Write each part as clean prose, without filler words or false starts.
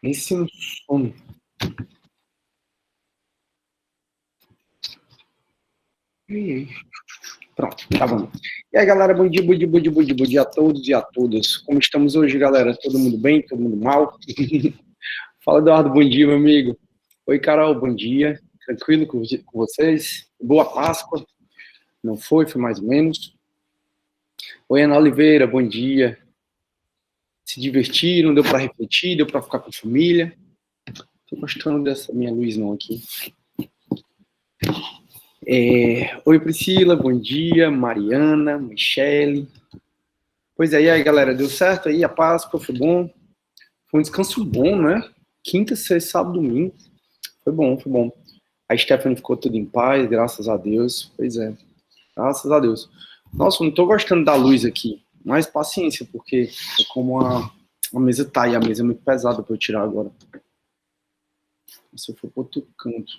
Esse é um sono. Pronto, tá bom. E aí, galera, bom dia, bom dia, bom dia, bom dia, bom dia a todos e a todas. Como estamos hoje, galera? Todo mundo bem? Todo mundo mal? Fala, Eduardo, bom dia, meu amigo. Oi, Carol, bom dia. Tranquilo com vocês? Boa Páscoa. Não foi? Foi mais ou menos. Oi, Ana Oliveira, bom dia. Se divertiram? Deu para refletir? Deu para ficar com a família? Tô gostando dessa minha luz não aqui. Oi, Priscila, bom dia. Mariana, Michele. Pois é, e aí, galera, deu certo aí? A Páscoa foi bom? Foi um descanso bom, né? Quinta, sexta, sábado, domingo. Foi bom, foi bom. A Stephanie ficou tudo em paz, graças a Deus. Pois é, graças a Deus. Nossa, não tô gostando da luz aqui. Mas paciência, porque é como a mesa tá, e a mesa é muito pesada para eu tirar agora. Se eu for pro outro canto.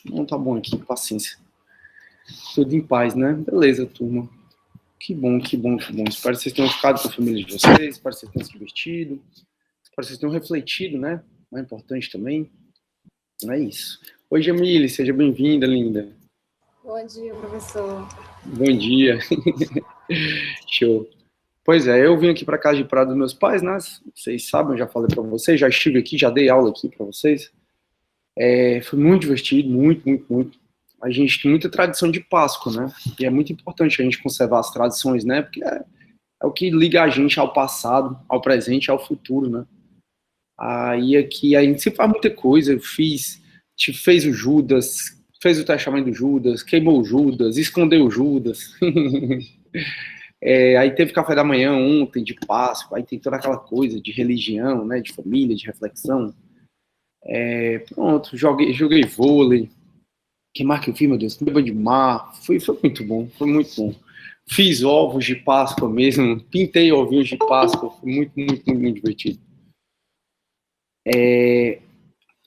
Não, tá bom aqui, paciência. Tudo em paz, né? Beleza, turma. Que bom, que bom, que bom. Espero que vocês tenham ficado com a família de vocês, espero que vocês tenham se divertido, espero que vocês tenham refletido, né? É importante também. É isso. Oi, Jamile, seja bem-vinda, linda. Bom dia, professor. Bom dia. Show. Pois é, eu vim aqui para casa de praia dos meus pais, né? Vocês sabem, eu já falei para vocês, já estive aqui, já dei aula aqui para vocês. Foi muito divertido, muito, muito, muito. A gente tem muita tradição de Páscoa, né? E é muito importante a gente conservar as tradições, né? Porque é o que liga a gente ao passado, ao presente e ao futuro, né? Aí aqui a gente sempre faz muita coisa. Fez o Judas, fez o testamento do Judas, queimou o Judas, escondeu o Judas. Aí teve café da manhã ontem, de Páscoa, aí tem toda aquela coisa de religião, né? De família, de reflexão. Pronto, joguei vôlei. Que mais que eu fiz, meu Deus? Comi banho de mar. Foi muito bom, foi muito bom. Fiz ovos de Páscoa mesmo, pintei ovinhos de Páscoa, foi muito, muito, muito, muito divertido.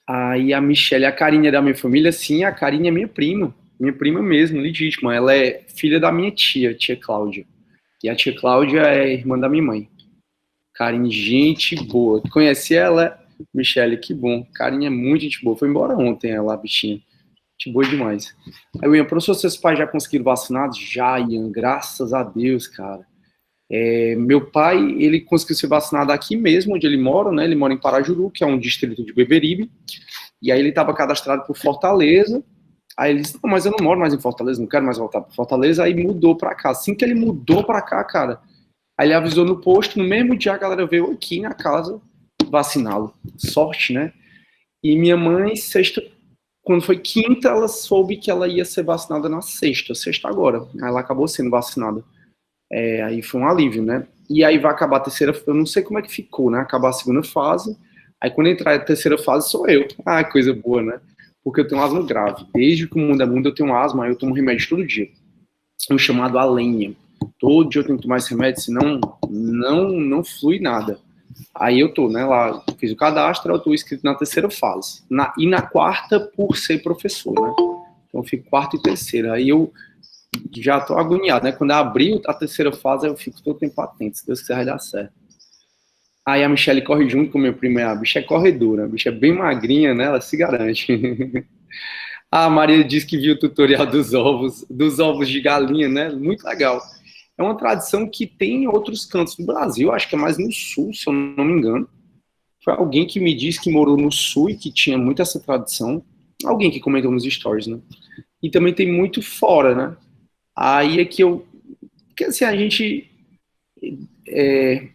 Aí a Michelle, a Karine é da minha família, sim, a Karine é minha prima mesmo, legítima. Ela é filha da minha tia Cláudia. E a tia Cláudia é irmã da minha mãe. Karine, gente boa. Conhece ela? Michelle, que bom. Karine é muito gente boa. Foi embora ontem ela, a bichinha. Gente boa demais. Aí eu ia, professor, seus pais já conseguiram vacinados? Já, Ian, graças a Deus, cara. Meu pai, ele conseguiu ser vacinado aqui mesmo, onde ele mora, né? Ele mora em Parajuru, que é um distrito de Beberibe. E aí ele estava cadastrado por Fortaleza. Aí ele disse, não, mas eu não moro mais em Fortaleza, não quero mais voltar para Fortaleza. Aí mudou para cá. Assim que ele mudou para cá, cara, aí ele avisou no posto, no mesmo dia a galera veio aqui na casa vaciná-lo. Sorte, né? E minha mãe, sexta, quando foi quinta, ela soube que ela ia ser vacinada na sexta agora. Aí ela acabou sendo vacinada. Aí foi um alívio, né? E aí vai acabar a terceira, eu não sei como é que ficou, né? Acabar a segunda fase, aí quando entrar a terceira fase sou eu. Ah, coisa boa, né? Porque eu tenho asma grave. Desde que o mundo é mundo eu tenho asma, aí eu tomo remédio todo dia. Um chamado Alenha. Todo dia eu tenho que tomar esse remédio, senão não flui nada. Aí eu tô, né, lá, fiz o cadastro, eu tô inscrito na terceira fase. E na quarta, por ser professor, né? Então eu fico quarta e terceira. Aí eu já tô agoniado, né? Quando abrir a terceira fase, eu fico todo tempo atento, se Deus quiser vai dar certo. Aí a Michelle corre junto com o meu primo, a bicha é corredora, a bicha é bem magrinha, né? Ela se garante. A Maria disse que viu o tutorial dos ovos de galinha, né? Muito legal. É uma tradição que tem em outros cantos do Brasil, acho que é mais no sul, se eu não me engano. Foi alguém que me disse que morou no sul e que tinha muito essa tradição. Alguém que comentou nos stories, né? E também tem muito fora, né? Aí é que eu. Porque assim, a gente. é,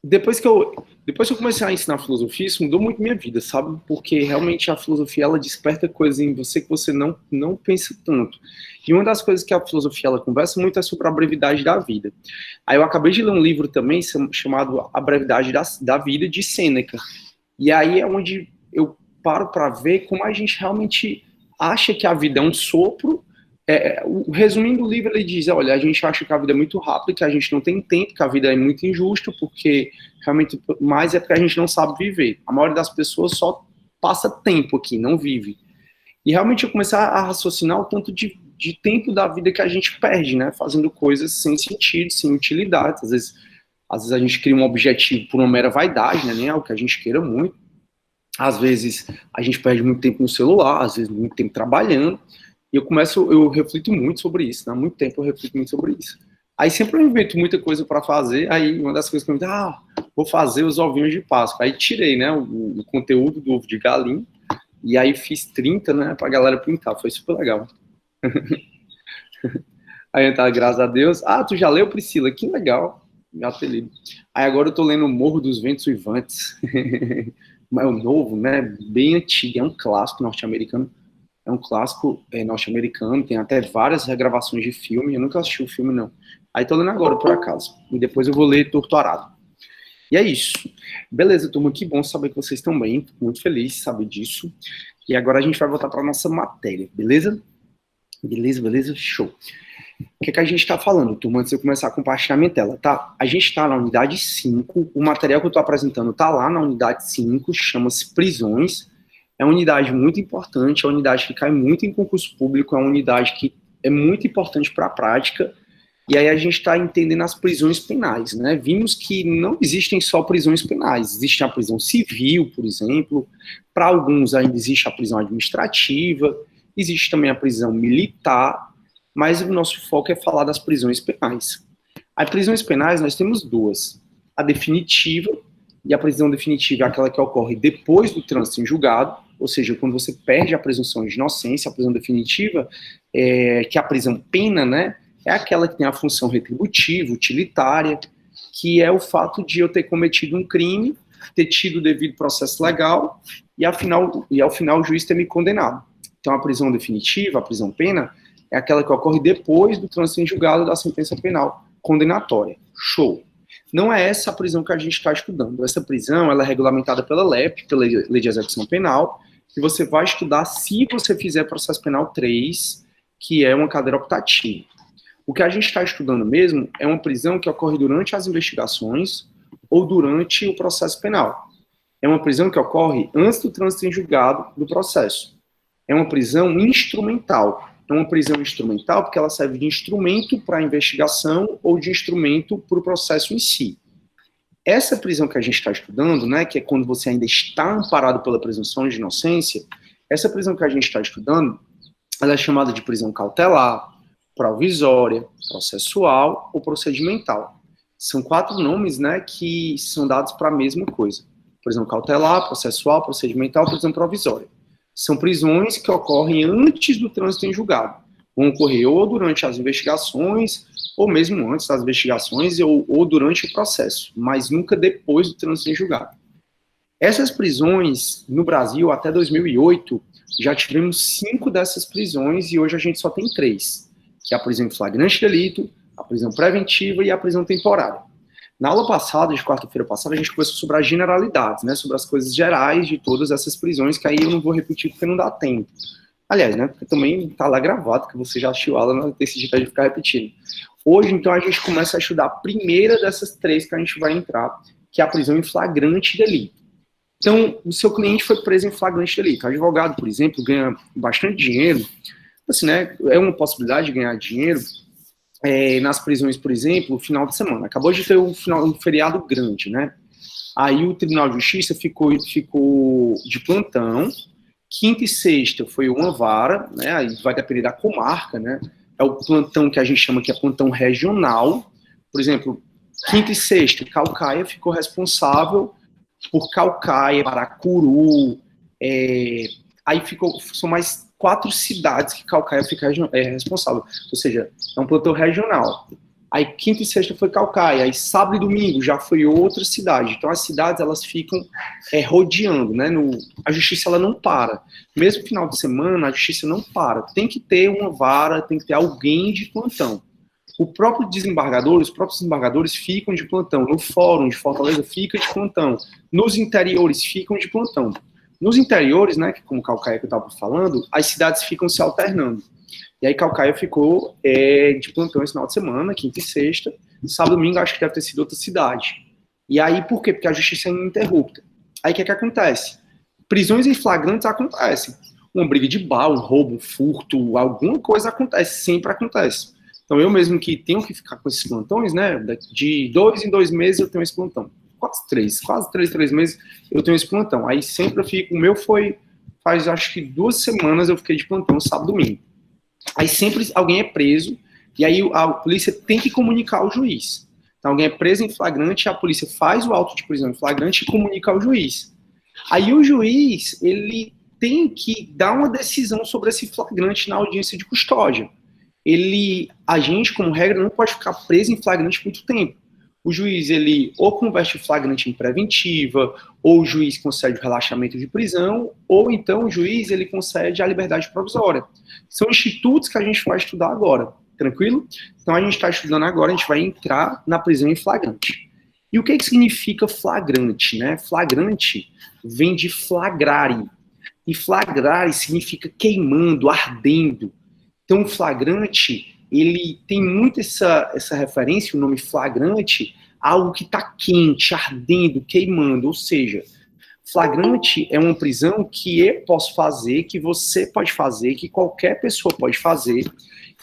depois que eu comecei a ensinar filosofia, isso mudou muito minha vida, sabe? Porque realmente a filosofia ela desperta coisas em você que você não pensa tanto. E uma das coisas que a filosofia ela conversa muito é sobre a brevidade da vida. Aí eu acabei de ler um livro também chamado A Brevidade da Vida, de Sêneca. E aí é onde eu paro para ver como a gente realmente acha que a vida é um sopro. Resumindo o livro, ele diz, olha, a gente acha que a vida é muito rápida, que a gente não tem tempo, que a vida é muito injusta, porque realmente mais é porque a gente não sabe viver. A maioria das pessoas só passa tempo aqui, não vive. E realmente eu comecei a raciocinar o tanto de tempo da vida que a gente perde, né? Fazendo coisas sem sentido, sem utilidade. Às vezes a gente cria um objetivo por uma mera vaidade, né? Nem é o que a gente queira muito. Às vezes a gente perde muito tempo no celular, às vezes muito tempo trabalhando, e eu reflito muito sobre isso, né? Há muito tempo eu reflito muito sobre isso. Aí sempre eu invento muita coisa para fazer, aí uma das coisas que eu invento, vou fazer os ovinhos de Páscoa. Aí tirei, né, o conteúdo do ovo de galinha, e aí fiz 30, né, pra galera pintar, foi super legal. Aí tá, graças a Deus. Tu já leu, Priscila? Que legal. Já ter lido. Aí agora eu tô lendo Morro dos Ventos Uivantes. Mas é o novo, né? Bem antigo, é um clássico norte-americano. É um clássico norte-americano, tem até várias regravações de filme. Eu nunca assisti o filme, não. Aí tô lendo agora, por acaso. E depois eu vou ler Torturado. E é isso. Beleza, turma, que bom saber que vocês estão bem. Tô muito feliz de saber disso. E agora a gente vai voltar para nossa matéria, beleza? Beleza, show. O que a gente está falando, turma, antes de eu começar a compartilhar minha tela, tá? A gente está na unidade 5, o material que eu estou apresentando está lá na unidade 5, chama-se prisões. É uma unidade muito importante, é uma unidade que cai muito em concurso público, é uma unidade que é muito importante para a prática, e aí a gente está entendendo as prisões penais, né? Vimos que não existem só prisões penais, existe a prisão civil, por exemplo, para alguns ainda existe a prisão administrativa, existe também a prisão militar, mas o nosso foco é falar das prisões penais. As prisões penais nós temos duas, a definitiva, e a prisão definitiva é aquela que ocorre depois do trânsito em julgado, ou seja, quando você perde a presunção de inocência. A prisão definitiva, que é a prisão pena, né, é aquela que tem a função retributiva, utilitária, que é o fato de eu ter cometido um crime, ter tido o devido processo legal, e ao final o juiz ter me condenado. Então a prisão definitiva, a prisão pena, é aquela que ocorre depois do trânsito em julgado da sentença penal condenatória. Show. Não é essa a prisão que a gente está estudando. Essa prisão ela é regulamentada pela LEP, pela Lei de Execução Penal, que você vai estudar se você fizer processo penal 3, que é uma cadeira optativa. O que a gente está estudando mesmo é uma prisão que ocorre durante as investigações ou durante o processo penal. É uma prisão que ocorre antes do trânsito em julgado do processo. É uma prisão instrumental. É uma prisão instrumental porque ela serve de instrumento para a investigação ou de instrumento para o processo em si. Essa prisão que a gente está estudando, né, que é quando você ainda está amparado pela presunção de inocência, essa prisão que a gente está estudando, ela é chamada de prisão cautelar, provisória, processual ou procedimental. São 4 nomes, né, que são dados para a mesma coisa. Prisão cautelar, processual, procedimental, prisão provisória. São prisões que ocorrem antes do trânsito em julgado. Vão ocorrer ou durante as investigações, ou mesmo antes das investigações, ou durante o processo, mas nunca depois do trânsito em julgado. Essas prisões, no Brasil, até 2008, já tivemos 5 dessas prisões, e hoje a gente só tem 3, que é a prisão em flagrante delito, a prisão preventiva e a prisão temporária. Na aula passada, de quarta-feira passada, a gente conversou sobre as generalidades, né, sobre as coisas gerais de todas essas prisões, que aí eu não vou repetir porque não dá tempo. Aliás, né, porque também está lá gravado, que você já assistiu a aula, não decidi de ficar repetindo. Hoje, então, a gente começa a estudar a primeira dessas 3 que a gente vai entrar, que é a prisão em flagrante delito. Então, o seu cliente foi preso em flagrante delito. O advogado, por exemplo, ganha bastante dinheiro, assim, né, é uma possibilidade de ganhar dinheiro, nas prisões, por exemplo, no final de semana. Acabou de ter um feriado grande, né? Aí o Tribunal de Justiça ficou de plantão. Quinta e sexta foi uma vara, né? Aí vai depender da comarca, né? É o plantão que a gente chama que é plantão regional. Por exemplo, quinta e sexta, Caucaia ficou responsável por Caucaia, Paracuru. Aí são mais 4 cidades que Caucaia fica responsável, ou seja, é um plantão regional. Aí quinta e sexta foi Caucaia, aí sábado e domingo já foi outra cidade. Então as cidades elas ficam rodeando, né? A justiça ela não para. Mesmo final de semana a justiça não para. Tem que ter uma vara, tem que ter alguém de plantão. Os próprios desembargadores ficam de plantão. No fórum de Fortaleza fica de plantão. Nos interiores ficam de plantão. Nos interiores, né, como Caucaia que eu estava falando, as cidades ficam se alternando. E aí Caucaia ficou de plantão esse final de semana, quinta e sexta. Sábado e domingo acho que deve ter sido outra cidade. E aí por quê? Porque a justiça é ininterrupta. Aí o que acontece? Prisões em flagrantes acontecem. Uma briga de bar, um roubo, um furto, alguma coisa acontece, sempre acontece. Então eu mesmo que tenho que ficar com esses plantões, né, de 2 em 2 meses eu tenho esse plantão. quase três meses eu tenho esse plantão. Aí sempre eu fico, o meu faz acho que 2 semanas eu fiquei de plantão, sábado e domingo. Aí sempre alguém é preso, e aí a polícia tem que comunicar ao juiz. Então alguém é preso em flagrante, a polícia faz o auto de prisão em flagrante e comunica ao juiz. Aí o juiz, ele tem que dar uma decisão sobre esse flagrante na audiência de custódia. A gente, como regra, não pode ficar preso em flagrante muito tempo. O juiz, ele ou converte o flagrante em preventiva, ou o juiz concede o relaxamento de prisão, ou então o juiz, ele concede a liberdade provisória. São institutos que a gente vai estudar agora, tranquilo? Então a gente está estudando agora, a gente vai entrar na prisão em flagrante. E o que significa flagrante, né? Flagrante vem de flagrare. E flagrare significa queimando, ardendo. Então, o flagrante, ele tem muito essa referência, o nome flagrante, a algo que está quente, ardendo, queimando. Ou seja, flagrante é uma prisão que eu posso fazer, que você pode fazer, que qualquer pessoa pode fazer.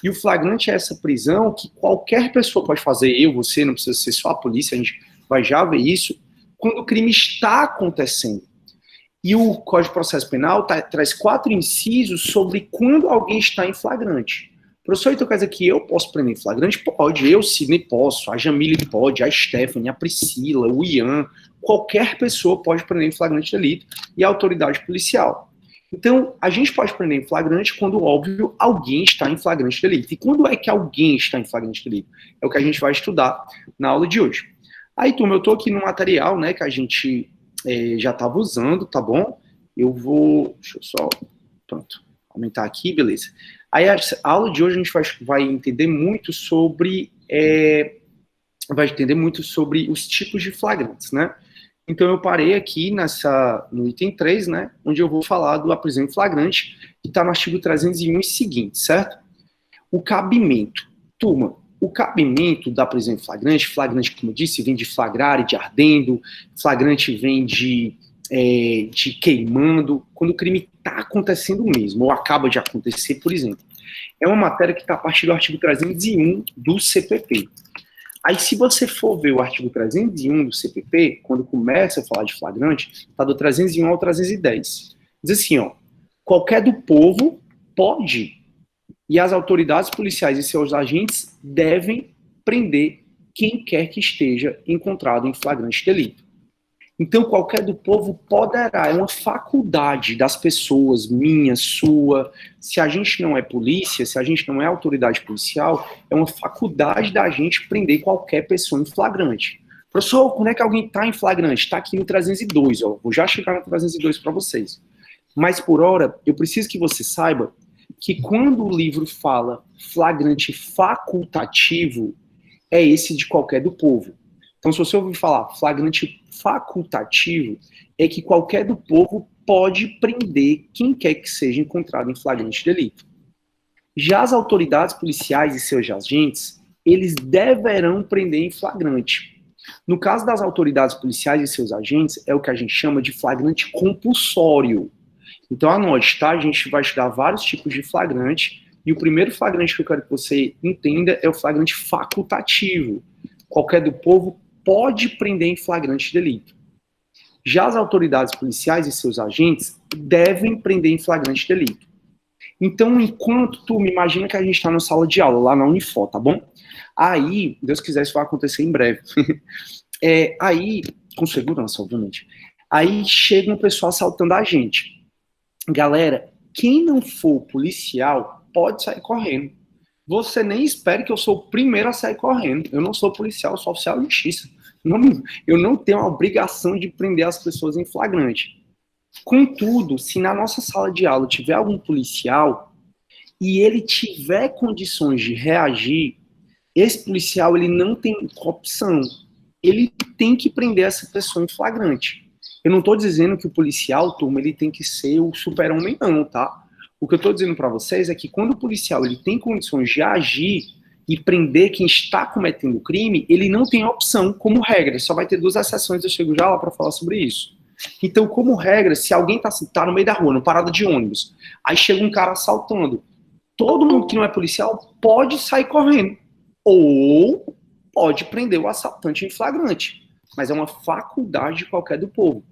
E o flagrante é essa prisão que qualquer pessoa pode fazer. Eu, você, não precisa ser só a polícia, a gente vai já ver isso, quando o crime está acontecendo. E o Código de Processo Penal traz 4 incisos sobre quando alguém está em flagrante. Professor, então quer dizer que eu posso prender em flagrante? Pode, eu, Sidney, posso, a Jamile pode, a Stephanie, a Priscila, o Ian, qualquer pessoa pode prender em flagrante delito e a autoridade policial. Então, a gente pode prender em flagrante quando, óbvio, alguém está em flagrante delito. E quando é que alguém está em flagrante delito? É o que a gente vai estudar na aula de hoje. Aí, turma, eu estou aqui no material, né, que a gente já estava usando, tá bom? Deixa eu só, pronto, aumentar aqui, beleza. Aí, a aula de hoje a gente vai entender muito sobre, os tipos de flagrantes, né? Então, eu parei aqui no item 3, né, onde eu vou falar da prisão em flagrante, que está no artigo 301 e seguinte, certo? O cabimento. Turma, o cabimento da prisão em flagrante, como eu disse, vem de flagrare, de ardendo, flagrante vem de queimando, quando o crime está acontecendo mesmo, ou acaba de acontecer, por exemplo. É uma matéria que está a partir do artigo 301 do CPP. Aí, se você for ver o artigo 301 do CPP, quando começa a falar de flagrante, está do 301 ao 310. Diz assim, ó, qualquer do povo pode, e as autoridades policiais e seus agentes devem prender quem quer que esteja encontrado em flagrante delito. Então, qualquer do povo poderá, é uma faculdade das pessoas, minha, sua. Se a gente não é polícia, se a gente não é autoridade policial, é uma faculdade da gente prender qualquer pessoa em flagrante. Professor, quando é que alguém está em flagrante? Está aqui no 302, ó. Vou já chegar no 302 para vocês. Mas, por hora, eu preciso que você saiba que quando o livro fala flagrante facultativo, é esse de qualquer do povo. Então, se você ouvir falar flagrante facultativo, é que qualquer do povo pode prender quem quer que seja encontrado em flagrante delito. Já as autoridades policiais e seus agentes, eles deverão prender em flagrante. No caso das autoridades policiais e seus agentes, é o que a gente chama de flagrante compulsório. Então, anote, tá? A gente vai estudar vários tipos de flagrante, e o primeiro flagrante que eu quero que você entenda é o flagrante facultativo. Qualquer do povo pode prender em flagrante delito. Já as autoridades policiais e seus agentes devem prender em flagrante delito. Então, enquanto tu me imagina que a gente está na sala de aula, lá na Unifor, tá bom? Aí, Deus quiser, isso vai acontecer em breve. Aí, com segurança, obviamente. Aí chega um pessoal assaltando a gente. Galera, quem não for policial pode sair correndo. Você nem espere que eu sou o primeiro a sair correndo. Eu não sou policial, eu sou oficial de justiça. Eu não tenho a obrigação de prender as pessoas em flagrante. Contudo, se na nossa sala de aula tiver algum policial e ele tiver condições de reagir, esse policial ele não tem opção. Ele tem que prender essa pessoa em flagrante. Eu não estou dizendo que o policial, turma, ele tem que ser o super-homem, não, tá? O que eu estou dizendo para vocês é que quando o policial ele tem condições de agir e prender quem está cometendo o crime, ele não tem opção como regra. Só vai ter 2 exceções, eu chego já lá para falar sobre isso. Então, como regra, se alguém tá no meio da rua, numa parada de ônibus, aí chega um cara assaltando, todo mundo que não é policial pode sair correndo. Ou pode prender o assaltante em flagrante. mas é uma faculdade de qualquer do povo.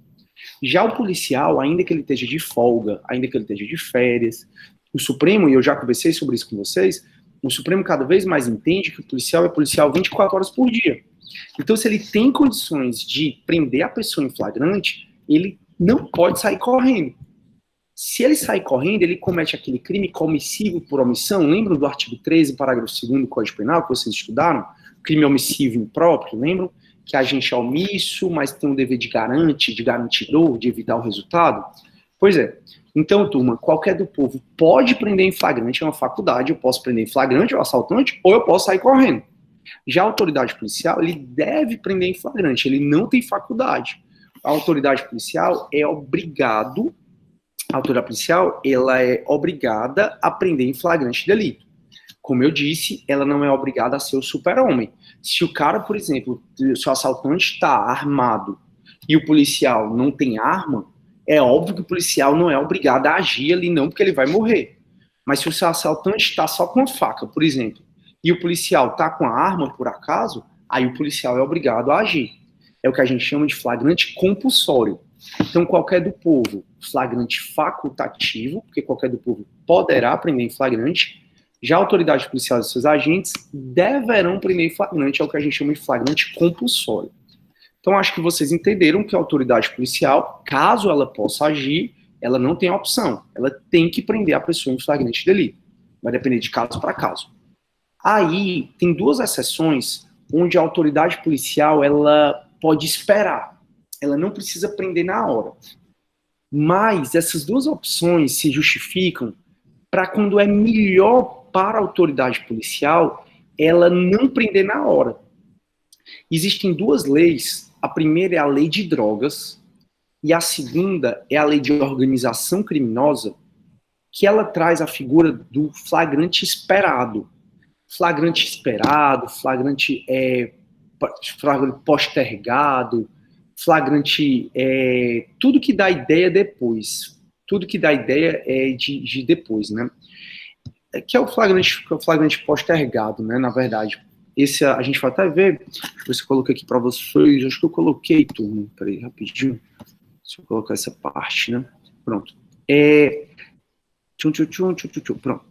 Já o policial, ainda que ele esteja de folga, ainda que ele esteja de férias, o Supremo, e eu já conversei sobre isso com vocês, o Supremo cada vez mais entende que o policial é policial 24 horas por dia. Então, se ele tem condições de prender a pessoa em flagrante, ele não pode sair correndo. Se ele sair correndo, ele comete aquele crime comissivo por omissão. Lembram do artigo 13, parágrafo 2º do Código Penal, que vocês estudaram? Crime omissivo impróprio, lembram? Que a gente é omisso, mas tem um dever de garante, de garantidor, de evitar o resultado. Pois é. Então, turma, qualquer do povo pode prender em flagrante, é uma faculdade, eu posso prender em flagrante, o assaltante, ou eu posso sair correndo. Já a autoridade policial, ele deve prender em flagrante, ele não tem faculdade. A autoridade policial é obrigado, a autoridade policial, ela é obrigada a prender em flagrante delito. Como eu disse, ela não é obrigada a ser o super-homem. Se o cara, por exemplo, se o assaltante está armado e o policial não tem arma, é óbvio que o policial não é obrigado a agir ali não, porque ele vai morrer. Mas se o seu assaltante está só com a faca, por exemplo, e o policial está com a arma, por acaso, aí o policial é obrigado a agir. É o que a gente chama de flagrante compulsório. Então, qualquer do povo, flagrante facultativo, porque qualquer do povo poderá prender em flagrante. Já a autoridade policial e seus agentes deverão prender em flagrante, é o que a gente chama de flagrante compulsório. Então, acho que vocês entenderam que a autoridade policial, caso ela possa agir, ela não tem opção. Ela tem que prender a pessoa em flagrante delito. Vai depender de caso para caso. Aí, tem duas exceções onde a autoridade policial ela pode esperar. Ela não precisa prender na hora. Mas essas duas opções se justificam para quando é melhor para a autoridade policial ela não prender na hora. Existem duas leis. A primeira é a lei de drogas e a segunda é a lei de organização criminosa, que ela traz a figura do flagrante esperado. Flagrante esperado, flagrante postergado, flagrante tudo que dá ideia depois. Tudo que dá ideia é de depois, né? Que é o flagrante postergado, né, na verdade. Esse a gente vai até ver, se eu coloquei aqui para vocês, acho que eu coloquei, turma, peraí, rapidinho, se eu colocar essa parte, né, pronto. Pronto.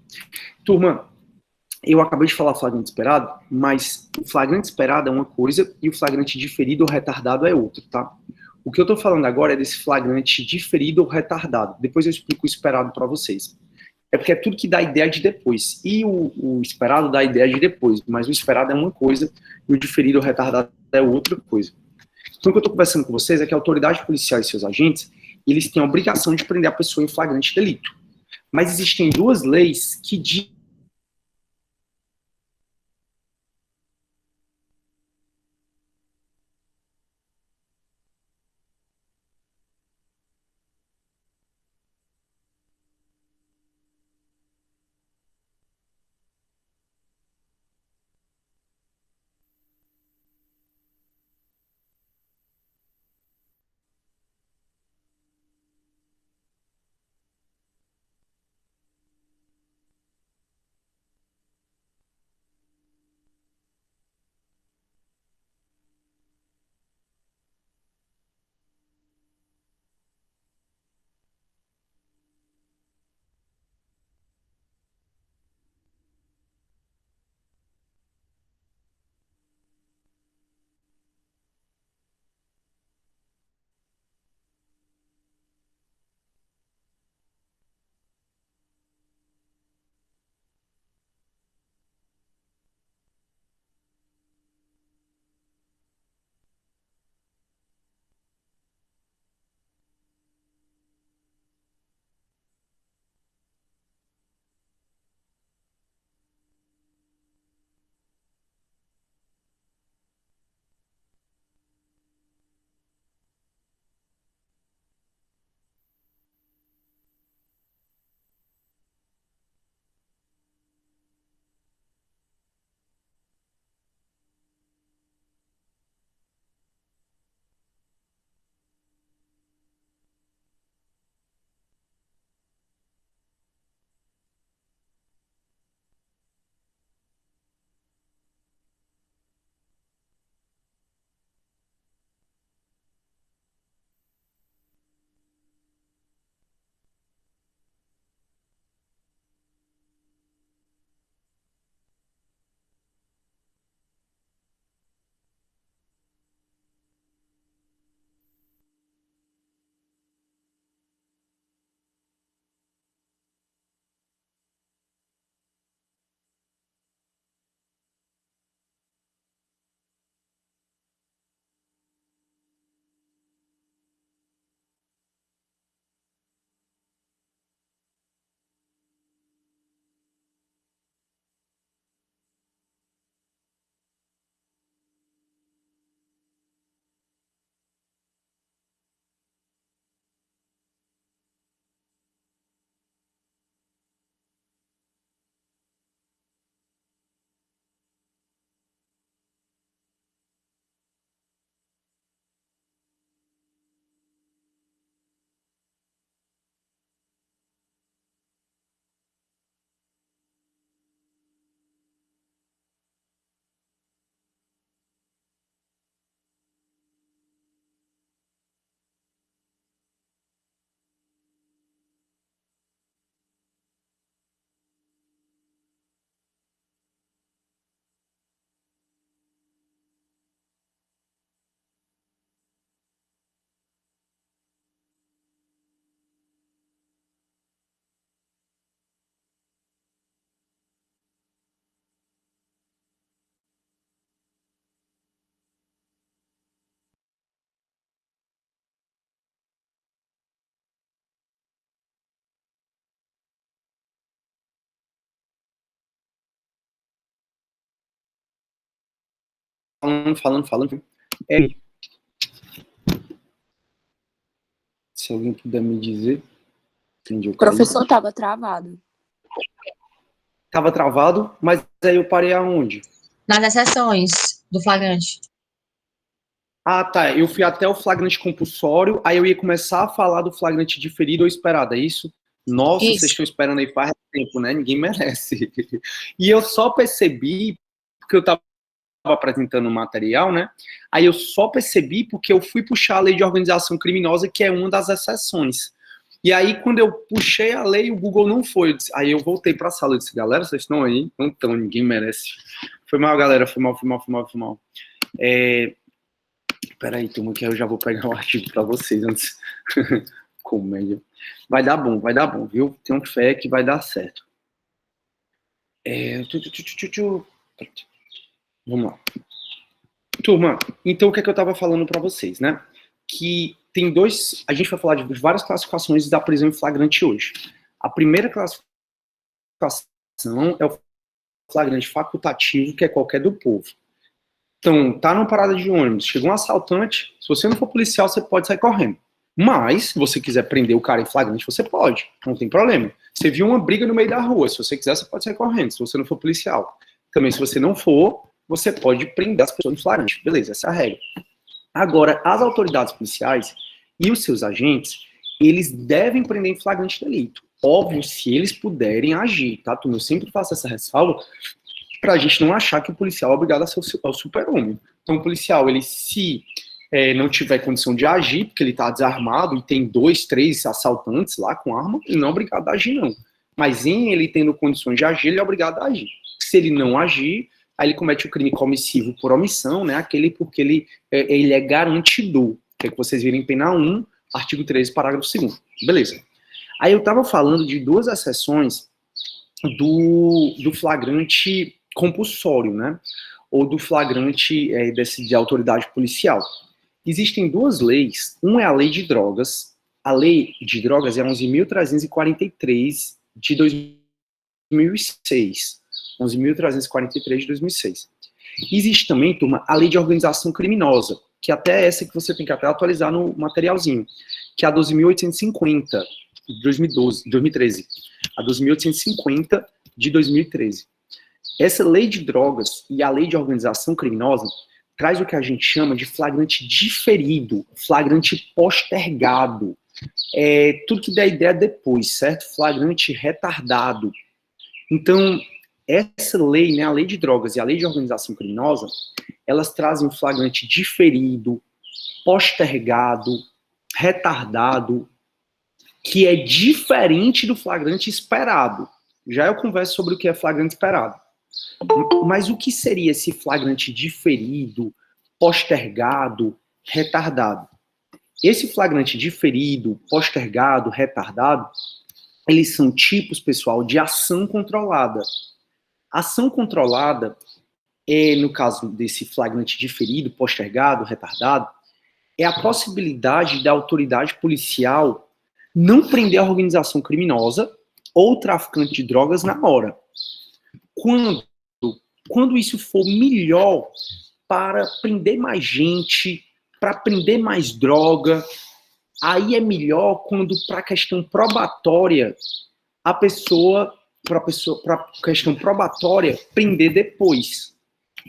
Turma, eu acabei de falar flagrante esperado, mas o flagrante esperado é uma coisa e o flagrante diferido ou retardado é outra, tá? O que eu tô falando agora é desse flagrante diferido ou retardado. Depois eu explico o esperado para vocês. É porque é tudo que dá ideia de depois. E o esperado dá ideia de depois, mas o esperado é uma coisa e o diferido ou retardado é outra coisa. Então, o que eu estou conversando com vocês é que a autoridade policial e seus agentes, eles têm a obrigação de prender a pessoa em flagrante delito. Mas existem duas leis que dizem falando. Se alguém puder me dizer. Entendi, o professor estava travado. Estava travado, mas aí eu parei aonde? Nas exceções do flagrante. Ah, tá. Eu fui até o flagrante compulsório, aí eu ia começar a falar do flagrante diferido ou esperado, é isso? Nossa, Isso. vocês estão esperando aí faz tempo, né? Ninguém merece. E eu só percebi, porque eu estava apresentando o material, né? Aí eu só percebi porque eu fui puxar a lei de organização criminosa, que é uma das exceções. E aí, quando eu puxei a lei, o Google não foi. Aí eu voltei para a sala e disse, galera, vocês estão aí? Não estão, ninguém merece. Foi mal, galera, foi mal. Peraí, turma, que eu já vou pegar o artigo para vocês antes. Comédia. Vai dar bom, viu? Tenho fé que vai dar certo. Vamos lá. Turma, então o que é que eu estava falando para vocês, né? Que tem a gente vai falar de várias classificações da prisão em flagrante hoje. A primeira classificação é o flagrante facultativo, que é qualquer do povo. Então, tá numa parada de ônibus, chegou um assaltante, se você não for policial, você pode sair correndo. Mas, se você quiser prender o cara em flagrante, você pode, não tem problema. Você viu uma briga no meio da rua, se você quiser, você pode sair correndo, se você não for policial. Também, se você não for, você pode prender as pessoas em flagrante. Beleza, essa é a regra. Agora, as autoridades policiais e os seus agentes, eles devem prender em flagrante delito. Óbvio, se eles puderem agir, tá? Eu sempre faço essa ressalva pra gente não achar que o policial é obrigado a ser o super-homem. Então, o policial, ele se não tiver condição de agir, porque ele está desarmado e tem 2, 3 assaltantes lá com arma, ele não é obrigado a agir, não. Mas em ele tendo condições de agir, ele é obrigado a agir. Se ele não agir, aí ele comete o crime comissivo por omissão, né? Aquele porque ele é garantido. Que é que vocês virem pena 1, artigo 13, parágrafo 2º. Beleza. Aí eu estava falando de 2 exceções do flagrante compulsório, né? Ou do flagrante de autoridade policial. Existem 2 leis. Uma é a lei de drogas. A lei de drogas é 11.343 de 2006. 11.343 de 2006. Existe também, turma, a lei de organização criminosa, que até é essa que você tem que até atualizar no materialzinho, que é a 12.850 de 2013. A 12.850 de 2013. Essa lei de drogas e a lei de organização criminosa traz o que a gente chama de flagrante diferido, flagrante postergado. Tudo que dá ideia depois, certo? Flagrante retardado. Então, essa lei, né, a lei de drogas e a lei de organização criminosa, elas trazem um flagrante diferido, postergado, retardado, que é diferente do flagrante esperado. Já eu converso sobre o que é flagrante esperado. Mas o que seria esse flagrante diferido, postergado, retardado? Esse flagrante diferido, postergado, retardado, eles são tipos, pessoal, de ação controlada. Ação controlada, no caso desse flagrante diferido, postergado, retardado, é a possibilidade da autoridade policial não prender a organização criminosa ou traficante de drogas na hora. Quando isso for melhor para prender mais gente, para prender mais droga, aí é melhor quando, para a questão probatória, para questão probatória, prender depois.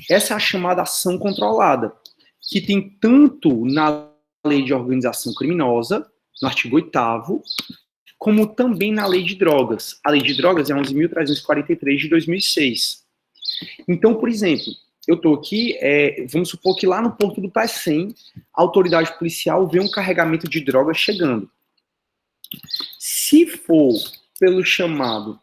Essa é a chamada ação controlada, que tem tanto na lei de organização criminosa, no artigo 8º, como também na lei de drogas. A lei de drogas é 11.343 de 2006. Então, por exemplo, eu estou aqui, vamos supor que lá no Porto do Pecém, a autoridade policial vê um carregamento de drogas chegando. Se for pelo chamado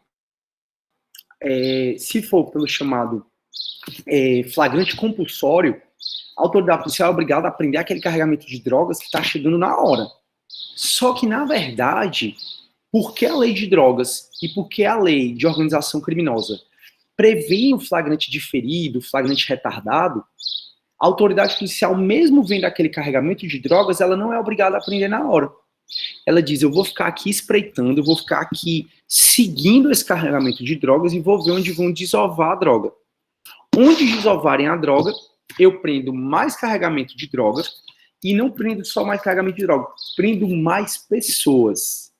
flagrante compulsório, a autoridade policial é obrigada a prender aquele carregamento de drogas que está chegando na hora. Só que, na verdade, porque a lei de drogas e porque a lei de organização criminosa prevê o flagrante diferido, o flagrante retardado, a autoridade policial, mesmo vendo aquele carregamento de drogas, ela não é obrigada a prender na hora. Ela diz, eu vou ficar aqui espreitando, eu vou ficar aqui seguindo esse carregamento de drogas e vou ver onde vão desovar a droga. Onde desovarem a droga, eu prendo mais carregamento de drogas e não prendo só mais carregamento de drogas, prendo mais pessoas.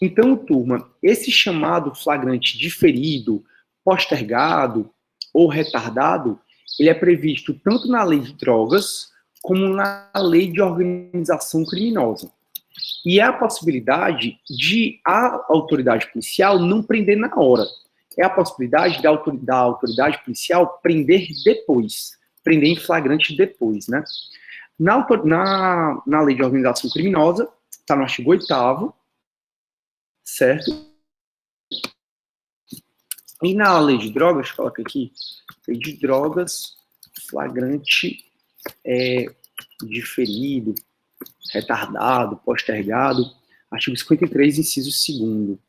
Então, turma, esse chamado flagrante diferido, postergado ou retardado, ele é previsto tanto na lei de drogas como na lei de organização criminosa. E é a possibilidade de a autoridade policial não prender na hora. É a possibilidade da autoridade policial prender depois, prender em flagrante depois, né? Na lei de organização criminosa, está no artigo 8º, certo? E na lei de drogas, coloca aqui, lei de drogas, flagrante diferido, retardado, postergado, artigo 53, inciso 2º. O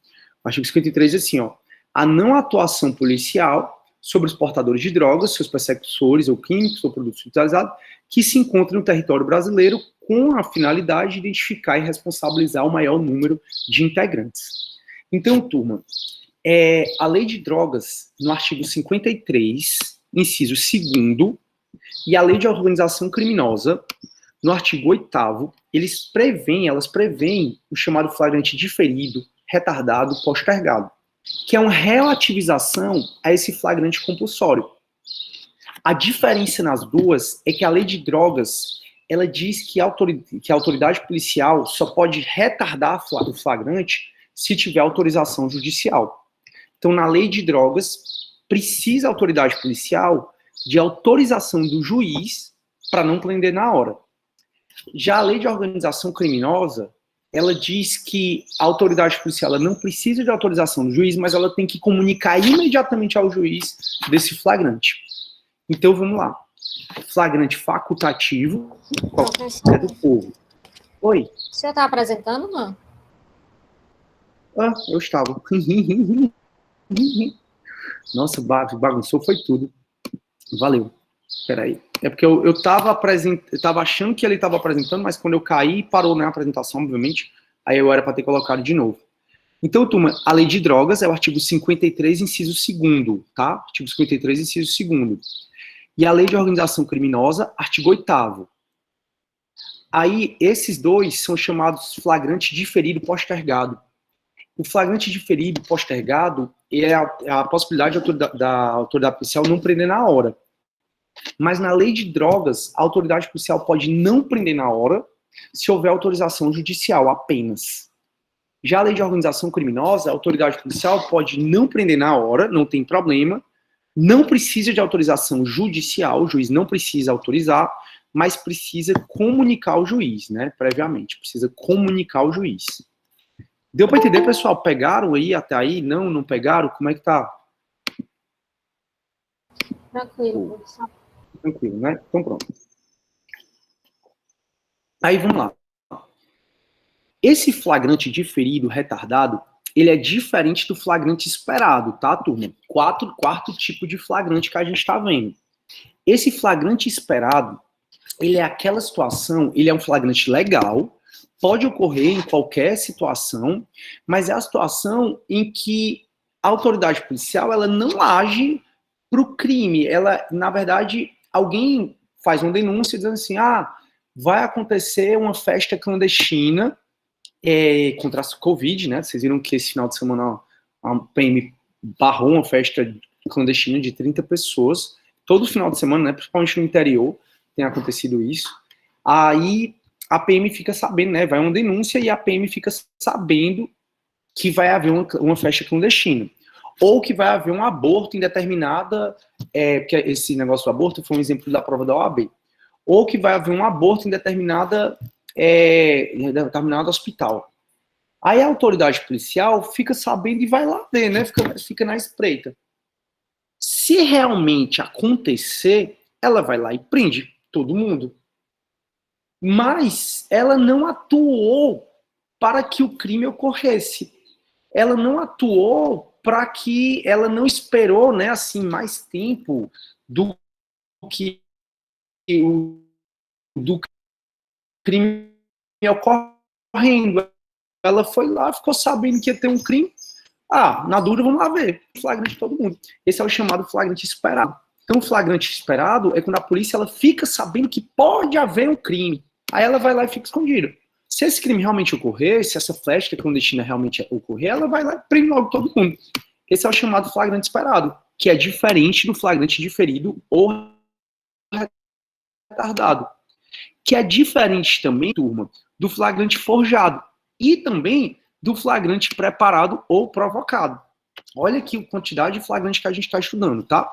artigo 53 é assim, ó, a não atuação policial sobre os portadores de drogas, seus persecuçores ou químicos ou produtos utilizados, que se encontram no território brasileiro com a finalidade de identificar e responsabilizar o maior número de integrantes. Então, turma, a lei de drogas, no artigo 53, inciso 2º, e a lei de organização criminosa, no artigo 8º, elas prevêem o chamado flagrante diferido, retardado, postergado, que é uma relativização a esse flagrante compulsório. A diferença nas duas é que a lei de drogas, ela diz que a autoridade policial só pode retardar o flagrante se tiver autorização judicial. Então, na lei de drogas, precisa a autoridade policial de autorização do juiz para não prender na hora. Já a lei de organização criminosa, ela diz que a autoridade policial ela não precisa de autorização do juiz, mas ela tem que comunicar imediatamente ao juiz desse flagrante. Então, vamos lá. Flagrante facultativo é do povo. Oi? O senhor está apresentando, não? Eu estava. Nossa, bagunçou, foi tudo. Valeu. Peraí. É porque eu tava achando que ele estava apresentando, mas quando eu caí, parou na apresentação, obviamente. Aí eu era para ter colocado de novo. Então, turma, a lei de drogas é o artigo 53, inciso 2º, tá? Artigo 53, inciso 2º. E a lei de organização criminosa, artigo 8º. Aí, esses dois são chamados flagrante diferido postergado. O flagrante diferido postergado é a possibilidade da autoridade policial não prender na hora. Mas na lei de drogas, a autoridade policial pode não prender na hora se houver autorização judicial apenas. Já a lei de organização criminosa, a autoridade policial pode não prender na hora, não tem problema, não precisa de autorização judicial, o juiz não precisa autorizar, mas precisa comunicar ao juiz, né, previamente, precisa comunicar ao juiz. Deu para entender, pessoal? Pegaram aí até aí? Não pegaram? Como é que tá? Tranquilo, professor. Tranquilo, né? Então pronto. Aí vamos lá. Esse flagrante diferido, retardado, ele é diferente do flagrante esperado, tá, turma? Quarto tipo de flagrante que a gente está vendo. Esse flagrante esperado, ele é aquela situação, ele é um flagrante legal, pode ocorrer em qualquer situação, mas é a situação em que a autoridade policial, ela não age para o crime. Ela, na verdade, alguém faz uma denúncia dizendo assim, vai acontecer uma festa clandestina contra a Covid, né? Vocês viram que esse final de semana a PM barrou uma festa clandestina de 30 pessoas, todo final de semana, né? Principalmente no interior, tem acontecido isso. Aí a PM fica sabendo, né? Vai uma denúncia e a PM fica sabendo que vai haver uma festa clandestina. Ou que vai haver um aborto em determinada... porque esse negócio do aborto foi um exemplo da prova da OAB. Ou que vai haver um aborto em determinado hospital. Aí a autoridade policial fica sabendo e vai lá ver, né? Fica na espreita. Se realmente acontecer, ela vai lá e prende todo mundo. Mas ela não atuou para que o crime ocorresse. Ela não atuou para que ela não esperou, né, assim, mais tempo do que do crime ocorrendo. Ela foi lá, ficou sabendo que ia ter um crime. Na dúvida, vamos lá ver. Flagrante de todo mundo. Esse é o chamado flagrante esperado. Então, o flagrante esperado é quando a polícia ela fica sabendo que pode haver um crime. Aí ela vai lá e fica escondida. Se esse crime realmente ocorrer, se essa festa clandestina realmente ocorrer, ela vai lá e prende logo todo mundo. Esse é o chamado flagrante esperado, que é diferente do flagrante diferido ou retardado. Que é diferente também, turma, do flagrante forjado. E também do flagrante preparado ou provocado. Olha aqui a quantidade de flagrante que a gente está estudando, tá?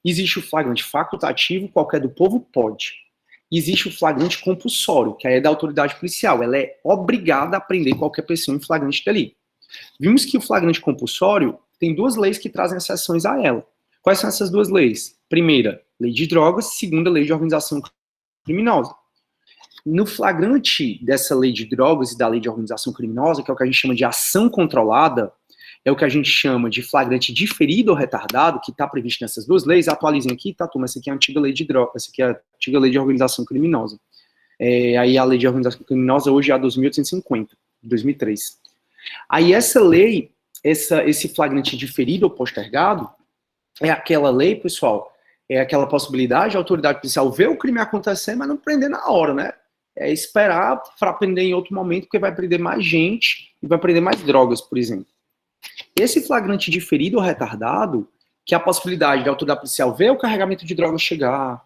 Existe o flagrante facultativo, qualquer do povo pode. Existe o flagrante compulsório, que aí é da autoridade policial. Ela é obrigada a prender qualquer pessoa em flagrante delito. Vimos que o flagrante compulsório tem duas leis que trazem exceções a ela. Quais são essas duas leis? Primeira, lei de drogas. Segunda, lei de organização criminosa. No flagrante dessa lei de drogas e da lei de organização criminosa, que é o que a gente chama de ação controlada, é o que a gente chama de flagrante diferido ou retardado, que está previsto nessas duas leis. Atualizem aqui, tá, turma? Essa aqui é a antiga lei de drogas, essa aqui é a antiga lei de organização criminosa. Aí a lei de organização criminosa hoje é a 2.850, 2003. Aí essa lei, esse flagrante diferido ou postergado, é aquela lei, pessoal, é aquela possibilidade, a autoridade policial ver o crime acontecer, mas não prender na hora, né? É esperar para prender em outro momento, porque vai prender mais gente e vai prender mais drogas, por exemplo. Esse flagrante diferido ou retardado, que é a possibilidade da autoridade policial ver o carregamento de drogas chegar,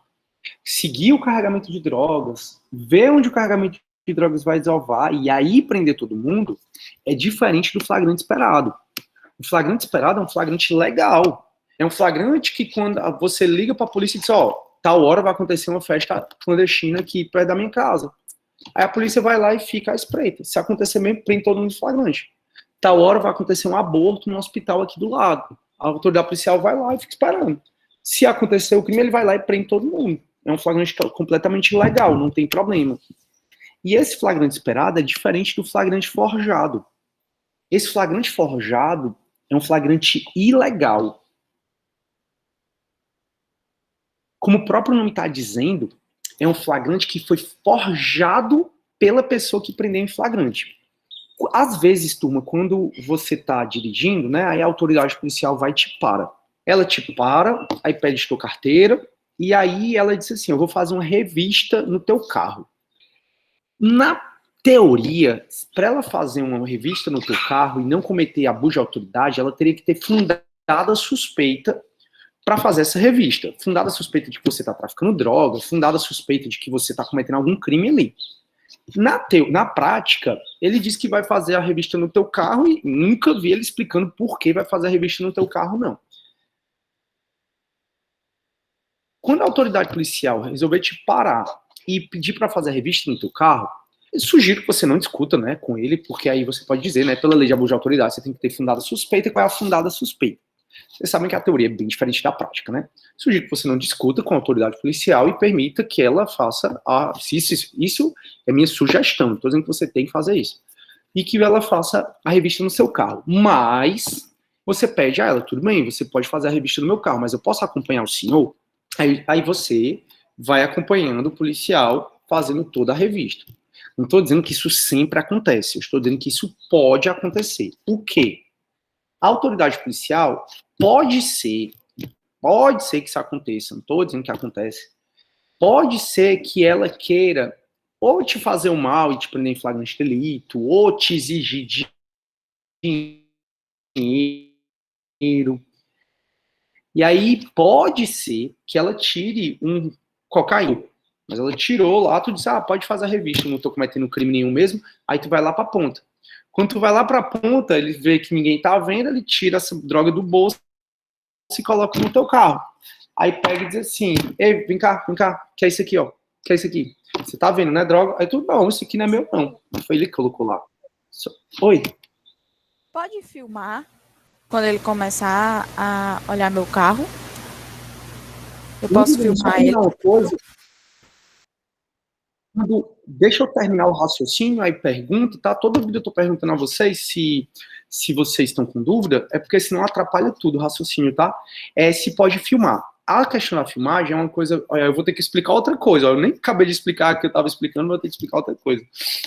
seguir o carregamento de drogas, ver onde o carregamento de drogas vai desovar e aí prender todo mundo, é diferente do flagrante esperado. O flagrante esperado é um flagrante legal. É um flagrante que quando você liga para a polícia e diz, ó, tal hora vai acontecer uma festa clandestina aqui perto da minha casa. Aí a polícia vai lá e fica à espreita. Se acontecer mesmo, prende todo mundo em flagrante. Tal hora vai acontecer um aborto no hospital aqui do lado. A autoridade policial vai lá e fica esperando. Se acontecer o crime, ele vai lá e prende todo mundo. É um flagrante completamente legal, não tem problema. E esse flagrante esperado é diferente do flagrante forjado. Esse flagrante forjado é um flagrante ilegal. Como o próprio nome está dizendo, é um flagrante que foi forjado pela pessoa que prendeu em flagrante. Às vezes, turma, quando você está dirigindo, né, aí a autoridade policial vai e te para. Ela te para, aí pede tua carteira, e aí ela diz assim, eu vou fazer uma revista no teu carro. Na teoria, para ela fazer uma revista no teu carro e não cometer abuso de autoridade, ela teria que ter fundada suspeita para fazer essa revista. Fundada suspeita de que você está traficando droga, fundada suspeita de que você está cometendo algum crime ali. Na prática, ele diz que vai fazer a revista no teu carro e nunca vi ele explicando por que vai fazer a revista no teu carro, não. Quando a autoridade policial resolver te parar e pedir para fazer a revista no teu carro, eu sugiro que você não discuta, né, com ele, porque aí você pode dizer, né, pela lei de abuso de autoridade, você tem que ter fundada suspeita. Qual é a fundada suspeita? Vocês sabem que a teoria é bem diferente da prática, né? Sugiro que você não discuta com a autoridade policial e permita que ela faça isso é minha sugestão, não estou dizendo que você tem que fazer isso. E que ela faça a revista no seu carro. Mas você pede a ela, tudo bem, você pode fazer a revista no meu carro, mas eu posso acompanhar o senhor? Aí você vai acompanhando o policial fazendo toda a revista. Não estou dizendo que isso sempre acontece, eu estou dizendo que isso pode acontecer. O quê? A autoridade policial pode ser que isso aconteça, não estou dizendo que acontece, pode ser que ela queira ou te fazer o mal e te prender em flagrante delito, ou te exigir dinheiro. E aí pode ser que ela tire um cocaína. Mas ela tirou lá, tu diz, pode fazer a revista, não tô cometendo crime nenhum mesmo, aí tu vai lá pra ponta. Quando tu vai lá pra ponta, ele vê que ninguém tá vendo, ele tira essa droga do bolso e coloca no teu carro. Aí pega e diz assim, ei, vem cá, que é isso aqui, ó, que é isso aqui. Você tá vendo, né, droga? Aí tu, não, isso aqui não é meu, não. Foi ele que colocou lá. Oi? Pode filmar quando ele começar a olhar meu carro? Eu posso filmar ele? Uma coisa. Deixa eu terminar o raciocínio, aí pergunta, tá? Toda vida eu tô perguntando a vocês se vocês estão com dúvida, é porque senão atrapalha tudo o raciocínio, tá? Se pode filmar. a questão da filmagem é uma coisa... Olha, eu vou ter que explicar outra coisa. Eu nem acabei de explicar o que eu estava explicando, vou ter que explicar outra coisa.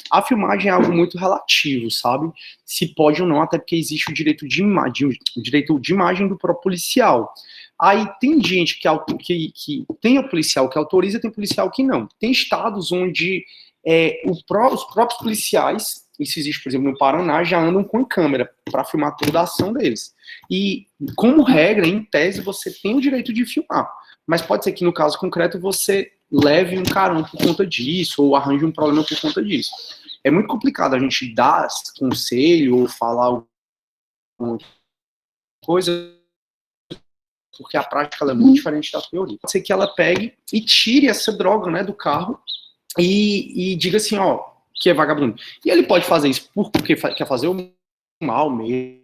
A filmagem é algo muito relativo, sabe? Se pode ou não, até porque existe o direito de imagem do próprio policial. Aí tem gente que tem o policial que autoriza, tem policial que não. Tem estados onde os próprios policiais, isso existe, por exemplo, no Paraná, já andam com câmera para filmar toda a ação deles. E, como regra, em tese, você tem o direito de filmar. Mas pode ser que, no caso concreto, você leve um carão por conta disso, ou arranje um problema por conta disso. É muito complicado a gente dar conselho ou falar alguma coisa, porque a prática ela é muito diferente da teoria. Pode ser que ela pegue e tire essa droga, né, do carro e diga assim, ó, que é vagabundo. E ele pode fazer isso porque quer fazer o mal mesmo,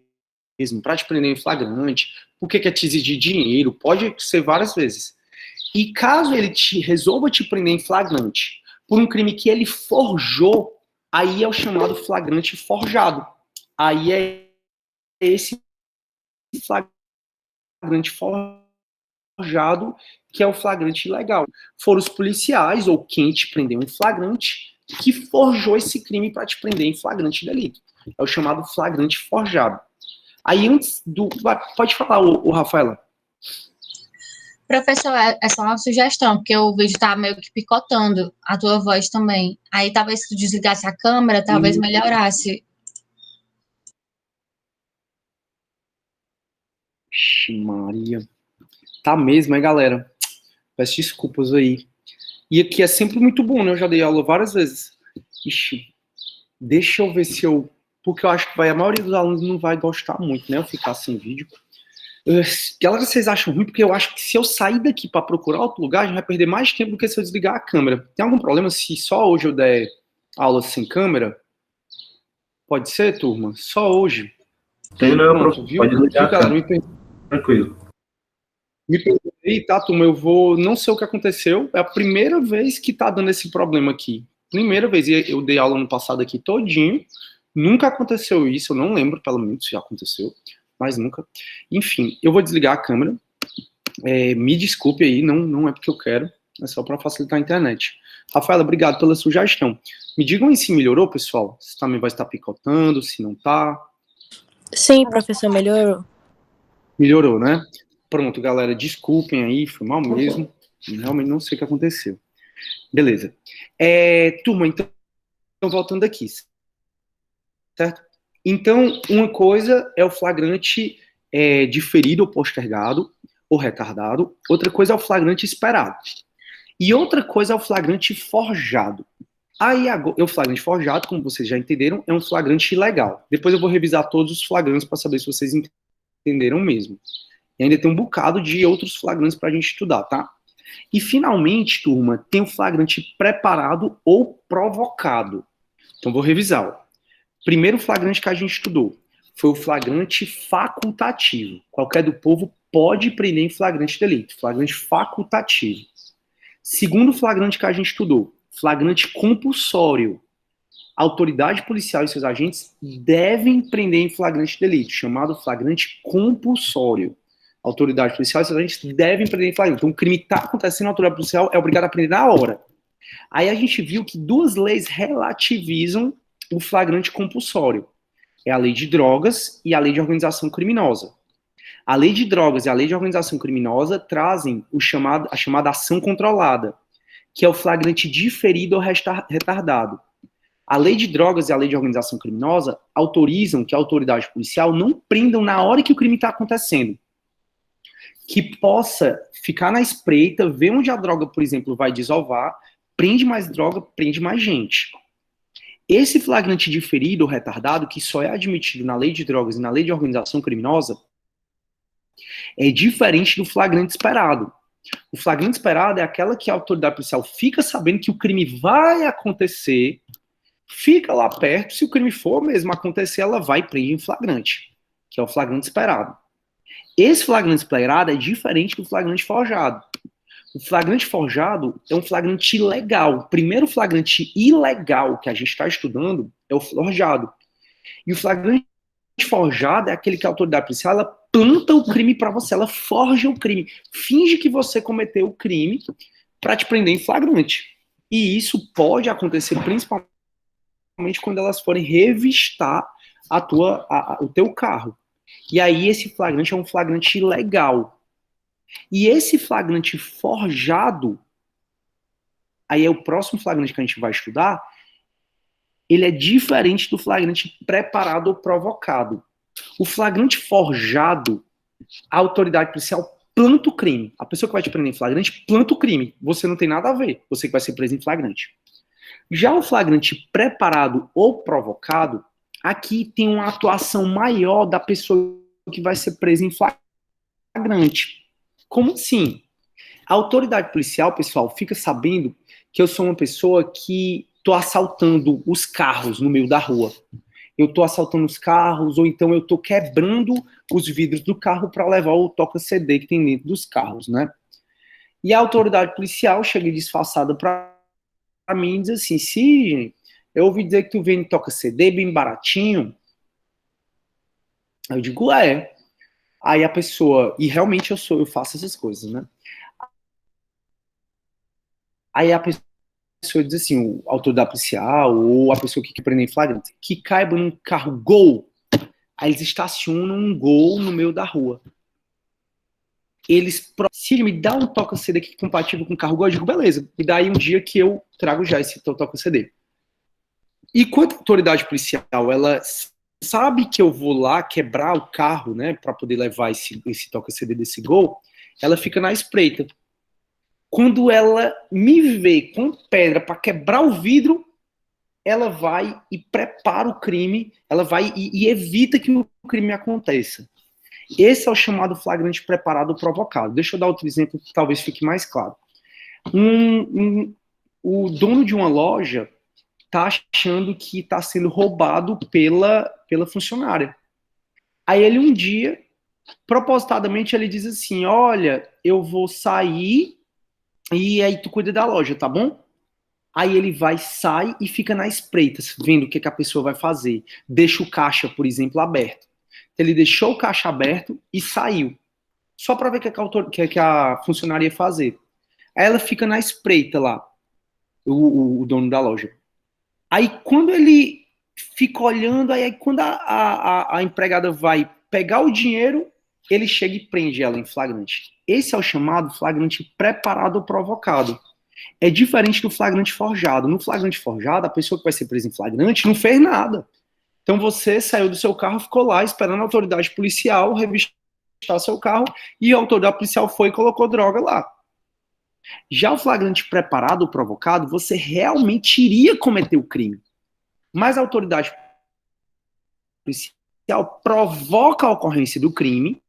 para te prender em flagrante, porque quer te exigir dinheiro, pode ser várias vezes. E caso ele resolva te prender em flagrante por um crime que ele forjou, aí é o chamado flagrante forjado. Aí é esse flagrante forjado que é o flagrante ilegal. Foram os policiais ou quem te prendeu em flagrante que forjou esse crime para te prender em flagrante delito. É o chamado flagrante forjado. Aí antes do... Pode falar, o Rafaela. Professor, é só uma sugestão, porque o vídeo tá meio que picotando a tua voz também. Aí talvez se tu desligasse a câmera, talvez melhorasse. Ixi, Maria. Tá mesmo, hein, galera? Peço desculpas aí. E aqui é sempre muito bom, né? Eu já dei aula várias vezes. Ixi, deixa eu ver se eu... Porque eu acho que a maioria dos alunos não vai gostar muito, né? Eu ficar sem vídeo. Galera, vocês acham ruim? Porque eu acho que se eu sair daqui para procurar outro lugar, a gente vai perder mais tempo do que se eu desligar a câmera. Tem algum problema se só hoje eu der aula sem câmera? Pode ser, turma? Só hoje? Tem não, pronto, viu? Pode desligar, galera? Tranquilo. Me perdoei, tá, turma? Eu vou... Não sei o que aconteceu. É a primeira vez que tá dando esse problema aqui. Primeira vez. Eu dei aula no passado aqui todinho. Nunca aconteceu isso. Eu não lembro, pelo menos, se já aconteceu. Mas nunca. Enfim, eu vou desligar a câmera. Me desculpe aí, não é porque eu quero. É só para facilitar a internet. Rafaela, obrigado pela sugestão. Me digam aí se melhorou, pessoal. Se também vai estar picotando, se não tá. Sim, professor, melhorou. Melhorou, né? Pronto, galera, desculpem aí, foi mal mesmo. Realmente não sei o que aconteceu. Beleza. Turma, então voltando aqui. Certo? Então, uma coisa é o flagrante diferido ou postergado, ou retardado. Outra coisa é o flagrante esperado. E outra coisa é o flagrante forjado. Aí, o flagrante forjado, como vocês já entenderam, é um flagrante ilegal. Depois eu vou revisar todos os flagrantes para saber se vocês entenderam mesmo. E ainda tem um bocado de outros flagrantes para a gente estudar, tá? E, finalmente, turma, tem o flagrante preparado ou provocado. Então, vou revisar, ó. Primeiro flagrante que a gente estudou foi o flagrante facultativo. Qualquer do povo pode prender em flagrante delito. Flagrante facultativo. Segundo flagrante que a gente estudou, flagrante compulsório. A autoridade policial e seus agentes devem prender em flagrante delito, chamado flagrante compulsório. A autoridade policial e seus agentes devem prender em flagrante. Então, o crime está acontecendo, a autoridade policial é obrigada a prender na hora. Aí a gente viu que duas leis relativizam o flagrante compulsório. É a lei de drogas e a lei de organização criminosa. A lei de drogas e a lei de organização criminosa trazem a chamada ação controlada, que é o flagrante diferido ou retardado. A lei de drogas e a lei de organização criminosa autorizam que a autoridade policial não prendam na hora que o crime está acontecendo. Que possa ficar na espreita, ver onde a droga, por exemplo, vai desovar, prende mais droga, prende mais gente. Esse flagrante diferido ou retardado, que só é admitido na lei de drogas e na lei de organização criminosa, é diferente do flagrante esperado. O flagrante esperado é aquela que a autoridade policial fica sabendo que o crime vai acontecer, fica lá perto, se o crime for mesmo acontecer, ela vai prender em flagrante, que é o flagrante esperado. Esse flagrante esperado é diferente do flagrante forjado. O flagrante forjado é um flagrante ilegal. O primeiro flagrante ilegal que a gente está estudando é o forjado. E o flagrante forjado é aquele que a autoridade policial ela planta o crime para você, ela forja o crime, finge que você cometeu o crime para te prender em flagrante. E isso pode acontecer principalmente quando elas forem revistar o teu carro. E aí esse flagrante é um flagrante ilegal. E esse flagrante forjado, aí é o próximo flagrante que a gente vai estudar, ele é diferente do flagrante preparado ou provocado. O flagrante forjado, a autoridade policial planta o crime. A pessoa que vai te prender em flagrante planta o crime. Você não tem nada a ver. Você que vai ser preso em flagrante. Já o flagrante preparado ou provocado, aqui tem uma atuação maior da pessoa que vai ser presa em flagrante. Como assim? A autoridade policial, pessoal, fica sabendo que eu sou uma pessoa que estou assaltando os carros no meio da rua. Eu estou assaltando os carros, ou então eu estou quebrando os vidros do carro para levar o toca-CD que tem dentro dos carros, né? E a autoridade policial chega disfarçada para mim e diz assim, Sidney, eu ouvi dizer que tu vende toca-CD bem baratinho. Eu digo, é. Aí a pessoa, e realmente eu faço essas coisas, né? Aí a pessoa diz assim, a autoridade policial ou a pessoa que quer prender em flagrante, que caiba num carro Gol. Aí eles estacionam um Gol no meio da rua. Se me dá um toca-CD que é compatível com o carro Gol, eu digo, beleza. E daí um dia que eu trago já esse toca-CD. E quando a autoridade policial, ela sabe que eu vou lá quebrar o carro, né, para poder levar esse toca-CD desse Gol, ela fica na espreita. Quando ela me vê com pedra para quebrar o vidro, ela vai e prepara o crime, ela vai e evita que o crime aconteça. Esse é o chamado flagrante preparado ou provocado. Deixa eu dar outro exemplo que talvez fique mais claro. O dono de uma loja está achando que está sendo roubado pela funcionária. Aí ele um dia, propositadamente, ele diz assim, olha, eu vou sair e aí tu cuida da loja, tá bom? Aí ele vai, sai e fica na espreita, vendo o que a pessoa vai fazer. Deixa o caixa, por exemplo, aberto. Ele deixou o caixa aberto e saiu. Só para ver o que a funcionária ia fazer. Aí ela fica na espreita lá, o dono da loja. Aí quando ele fica olhando, aí quando a empregada vai pegar o dinheiro, ele chega e prende ela em flagrante. Esse é o chamado flagrante preparado ou provocado. É diferente do flagrante forjado. No flagrante forjado, a pessoa que vai ser presa em flagrante não fez nada. Então você saiu do seu carro, ficou lá esperando a autoridade policial revistar seu carro e a autoridade policial foi e colocou droga lá. Já o flagrante preparado ou provocado, você realmente iria cometer o crime. Mas a autoridade policial provoca a ocorrência do crime,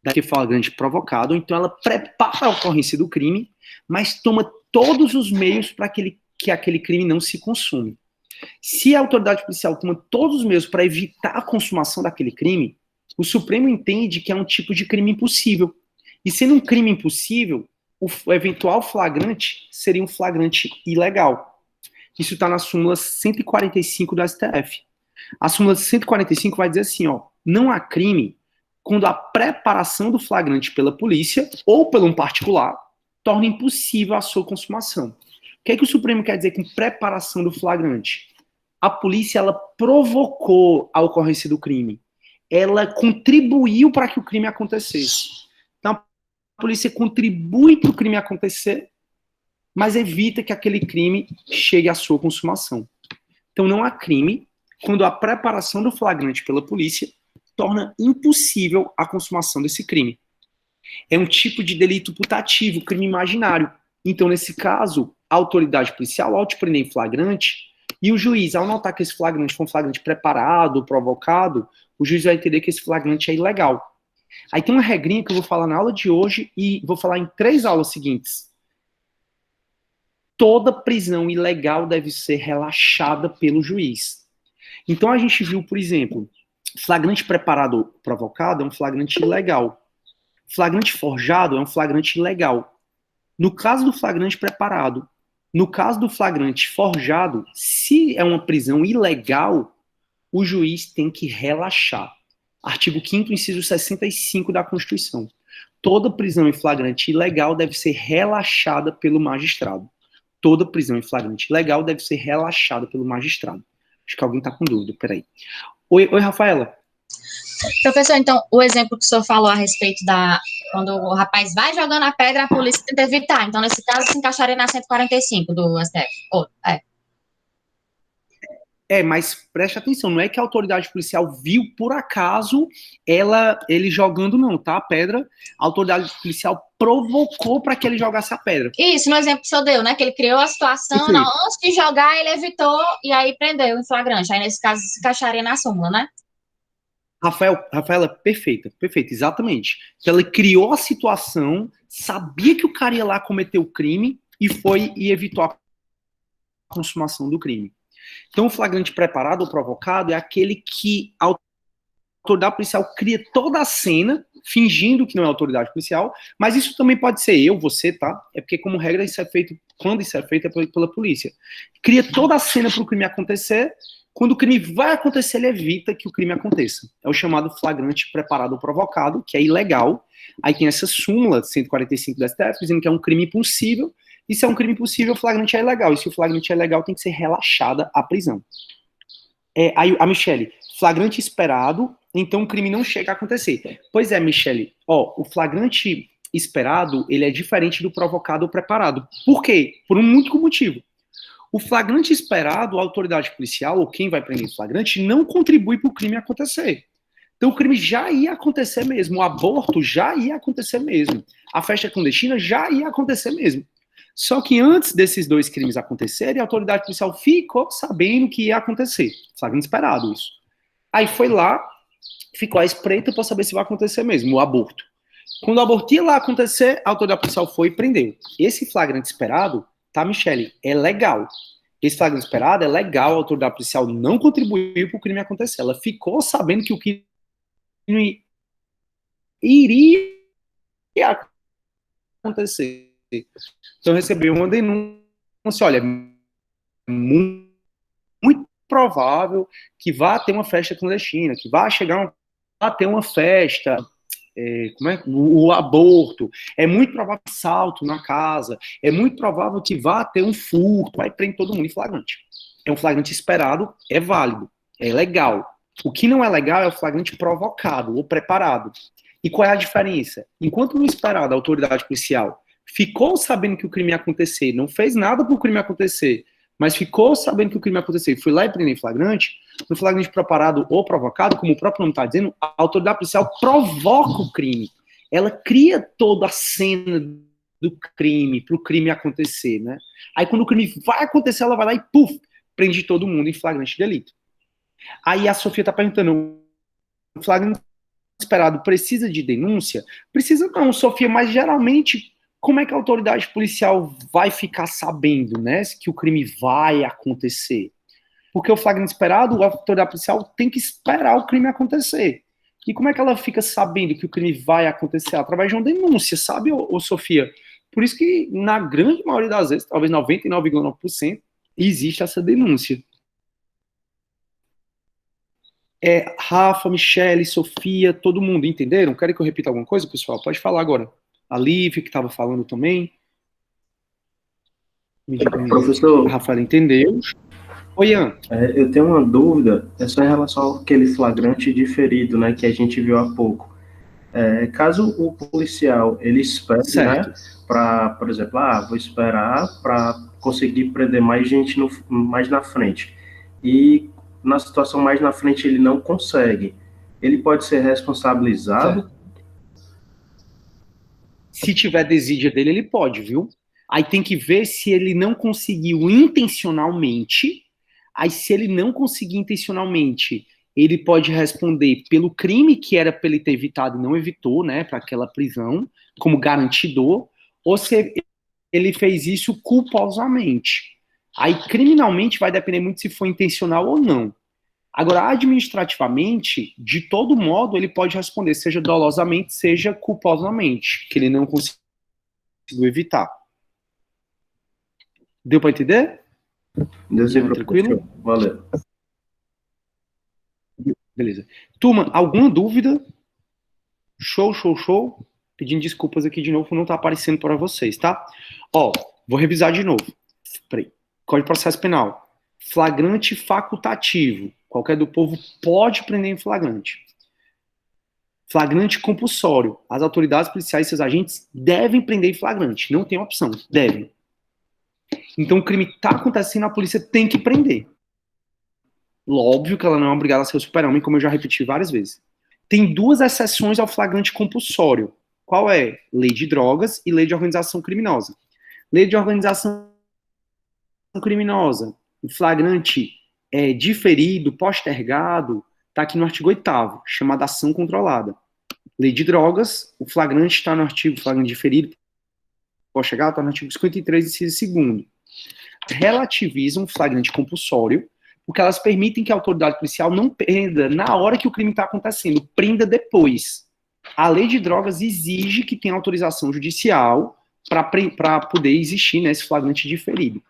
daquele flagrante provocado, então ela prepara a ocorrência do crime, mas toma todos os meios para que aquele crime não se consuma. Se a autoridade policial toma todos os meios para evitar a consumação daquele crime, o Supremo entende que é um tipo de crime impossível. E sendo um crime impossível, o eventual flagrante seria um flagrante ilegal. Isso está na súmula 145 do STF. A súmula 145 vai dizer assim, ó, não há crime quando a preparação do flagrante pela polícia ou por um particular torna impossível a sua consumação. O que é que o Supremo quer dizer com preparação do flagrante? A polícia, ela provocou a ocorrência do crime. Ela contribuiu para que o crime acontecesse. Então, a polícia contribui para o crime acontecer, mas evita que aquele crime chegue à sua consumação. Então, não há crime quando a preparação do flagrante pela polícia torna impossível a consumação desse crime. É um tipo de delito putativo, crime imaginário. Então, nesse caso, a autoridade policial, ao te prender em flagrante, e o juiz, ao notar que esse flagrante foi um flagrante preparado, provocado, o juiz vai entender que esse flagrante é ilegal. Aí tem uma regrinha que eu vou falar na aula de hoje e vou falar em 3 aulas seguintes. Toda prisão ilegal deve ser relaxada pelo juiz. Então a gente viu, por exemplo, flagrante preparado ou provocado é um flagrante ilegal. Flagrante forjado é um flagrante ilegal. No caso do flagrante preparado, no caso do flagrante forjado, se é uma prisão ilegal, o juiz tem que relaxar. Artigo 5º, inciso 65 da Constituição. Toda prisão em flagrante ilegal deve ser relaxada pelo magistrado. Toda prisão em flagrante ilegal deve ser relaxada pelo magistrado. Acho que alguém está com dúvida, peraí. Oi, Rafaela. Professor, então, o exemplo que o senhor falou a respeito da... Quando o rapaz vai jogando a pedra, a polícia tenta evitar. Então, nesse caso, se encaixaria na 145 do STF. Mas preste atenção, não é que a autoridade policial viu, por acaso, ele jogando, não, tá? A pedra, a autoridade policial provocou para que ele jogasse a pedra. Isso, no exemplo que o senhor deu, né? Que ele criou a situação, não, antes de jogar, ele evitou e aí prendeu em flagrante. Aí, nesse caso, se encaixaria na súmula, né? Rafaela, perfeita, exatamente. Ela criou a situação, sabia que o cara ia lá cometer o crime e evitou a consumação do crime. Então, o flagrante preparado ou provocado é aquele que a autoridade policial cria toda a cena, fingindo que não é autoridade policial, mas isso também pode ser eu, você, tá? É porque, como regra, quando isso é feito, é pela polícia. Cria toda a cena para o crime acontecer. Quando o crime vai acontecer, ele evita que o crime aconteça. É o chamado flagrante preparado ou provocado, que é ilegal. Aí tem essa súmula 145 do STF, dizendo que é um crime impossível. E se é um crime impossível, o flagrante é ilegal. E se o flagrante é ilegal, tem que ser relaxada a prisão. Aí a Michele, flagrante esperado, então o crime não chega a acontecer. Pois é, Michele, o flagrante esperado, ele é diferente do provocado ou preparado. Por quê? Por um único motivo. O flagrante esperado, a autoridade policial, ou quem vai prender o flagrante, não contribui para o crime acontecer. Então o crime já ia acontecer mesmo, o aborto já ia acontecer mesmo, a festa clandestina já ia acontecer mesmo. Só que antes desses dois crimes acontecerem, a autoridade policial ficou sabendo que ia acontecer. Flagrante esperado isso. Aí foi lá, ficou à espreita para saber se vai acontecer mesmo, o aborto. Quando o aborto ia lá acontecer, a autoridade policial foi e prendeu. Esse flagrante esperado, tá, Michele, é legal. Esse flagrante esperado é legal, a autoridade policial não contribuiu para o crime acontecer. Ela ficou sabendo que o crime iria acontecer. Então recebeu uma denúncia, olha, muito provável que vá ter uma festa clandestina, que vá ter uma festa, o aborto, é muito provável assalto na casa, é muito provável que vá ter um furto, aí prende todo mundo em flagrante. É um flagrante esperado, é válido, é legal. O que não é legal é o flagrante provocado ou preparado. E qual é a diferença? Enquanto no esperado, a autoridade policial ficou sabendo que o crime ia acontecer, não fez nada para o crime acontecer, mas ficou sabendo que o crime ia acontecer e foi lá e prendeu em flagrante, no flagrante preparado ou provocado, como o próprio nome está dizendo, a autoridade policial provoca o crime. Ela cria toda a cena do crime, para o crime acontecer, né? Aí quando o crime vai acontecer, ela vai lá e, prende todo mundo em flagrante de delito. Aí a Sofia está perguntando, o flagrante esperado precisa de denúncia? Precisa não, Sofia, mas geralmente, como é que a autoridade policial vai ficar sabendo, né, que o crime vai acontecer? Porque o flagrante esperado, a autoridade policial tem que esperar o crime acontecer. E como é que ela fica sabendo que o crime vai acontecer? Através de uma denúncia, sabe, Sofia? Por isso que, na grande maioria das vezes, talvez 99,9%, existe essa denúncia. Rafa, Michele, Sofia, todo mundo, entenderam? Querem que eu repita alguma coisa, pessoal? Pode falar agora. A Lívia, que estava falando também. Professor, a Rafaela entendeu. Oi, Ian. Eu tenho uma dúvida, é só em relação àquele flagrante diferido, né, que a gente viu há pouco. Caso o policial, ele espere, né, para, por exemplo, vou esperar para conseguir prender mais gente mais na frente. E na situação mais na frente ele não consegue. Ele pode ser responsabilizado? Certo. Se tiver desídia dele, ele pode, viu? Aí tem que ver se ele não conseguiu intencionalmente. Aí se ele não conseguir intencionalmente, ele pode responder pelo crime que era para ele ter evitado e não evitou, né, para aquela prisão, como garantidor, ou se ele fez isso culposamente. Aí criminalmente vai depender muito se foi intencional ou não. Agora, administrativamente, de todo modo, ele pode responder, seja dolosamente, seja culposamente, que ele não conseguiu evitar. Deu para entender? Deus livre, tranquilo? Valeu. Beleza. Turma, alguma dúvida? Show, show, show. Pedindo desculpas aqui de novo por não estar aparecendo para vocês, tá? Ó, vou revisar de novo. Peraí. Código de Processo Penal. Flagrante facultativo. Qualquer do povo pode prender em flagrante. Flagrante compulsório. As autoridades policiais e seus agentes devem prender em flagrante. Não tem opção. Devem. Então o crime está acontecendo, a polícia tem que prender. Óbvio que ela não é obrigada a ser o super-homem, como eu já repeti várias vezes. Tem duas exceções ao flagrante compulsório. Qual é? Lei de drogas e lei de organização criminosa. Lei de organização criminosa. O flagrante diferido, postergado, está aqui no artigo 8º, chamada ação controlada. Lei de drogas, o flagrante está no artigo flagrante diferido, postergado, está no artigo 53, inciso 2º. Relativizam o flagrante compulsório, porque elas permitem que a autoridade policial não prenda na hora que o crime está acontecendo, prenda depois. A lei de drogas exige que tenha autorização judicial para poder existir, né, esse flagrante diferido.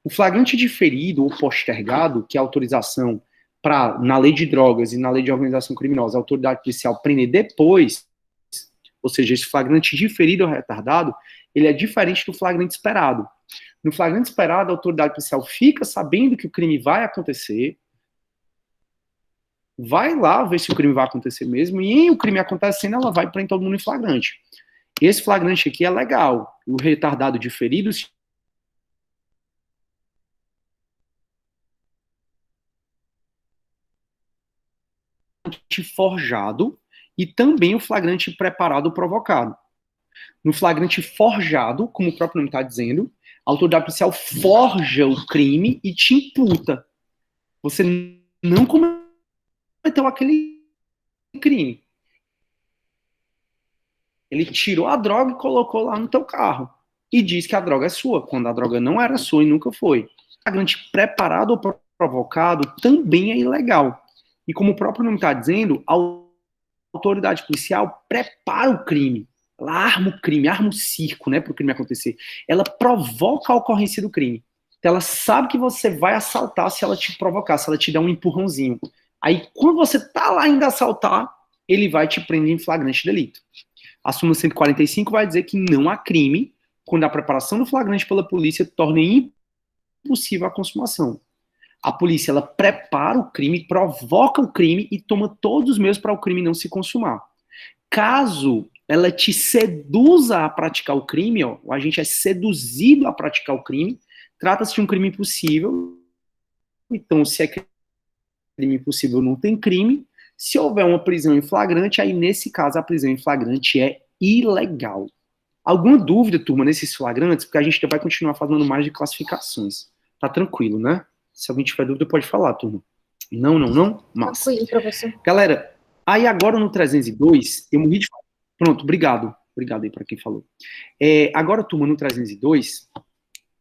O flagrante diferido ou postergado, que é a autorização para, na lei de drogas e na lei de organização criminosa, a autoridade policial prender depois, ou seja, esse flagrante diferido ou retardado, ele é diferente do flagrante esperado. No flagrante esperado, a autoridade policial fica sabendo que o crime vai acontecer, vai lá ver se o crime vai acontecer mesmo, e em o crime acontecendo, ela vai prender todo mundo em flagrante. Esse flagrante aqui é legal. O retardado diferido forjado e também o flagrante preparado ou provocado. No flagrante forjado, como o próprio nome está dizendo, a autoridade policial forja o crime e te imputa. Você não cometeu aquele crime. Ele tirou a droga e colocou lá no teu carro. E diz que a droga é sua, quando a droga não era sua e nunca foi. Flagrante preparado ou provocado também é ilegal. E como o próprio nome está dizendo, a autoridade policial prepara o crime. Ela arma o crime, arma o circo, né, para o crime acontecer. Ela provoca a ocorrência do crime. Então ela sabe que você vai assaltar se ela te provocar, se ela te der um empurrãozinho. Aí quando você tá lá ainda assaltar, ele vai te prender em flagrante delito. A súmula 145 vai dizer que não há crime quando a preparação do flagrante pela polícia torna impossível a consumação. A polícia, ela prepara o crime, provoca o crime e toma todos os meios para o crime não se consumar. Caso ela te seduza a praticar o crime, ó, o agente é seduzido a praticar o crime, trata-se de um crime impossível. Então, se é crime impossível, não tem crime. Se houver uma prisão em flagrante, aí nesse caso a prisão em flagrante é ilegal. Alguma dúvida, turma, nesses flagrantes? Porque a gente vai continuar falando mais de classificações. Tá tranquilo, né? Se alguém tiver dúvida, pode falar, turma. Não? Massa. Tranquilo, professor. Galera, aí agora no 302, eu morri de... Pronto, obrigado. Obrigado aí para quem falou. Agora, turma, no 302,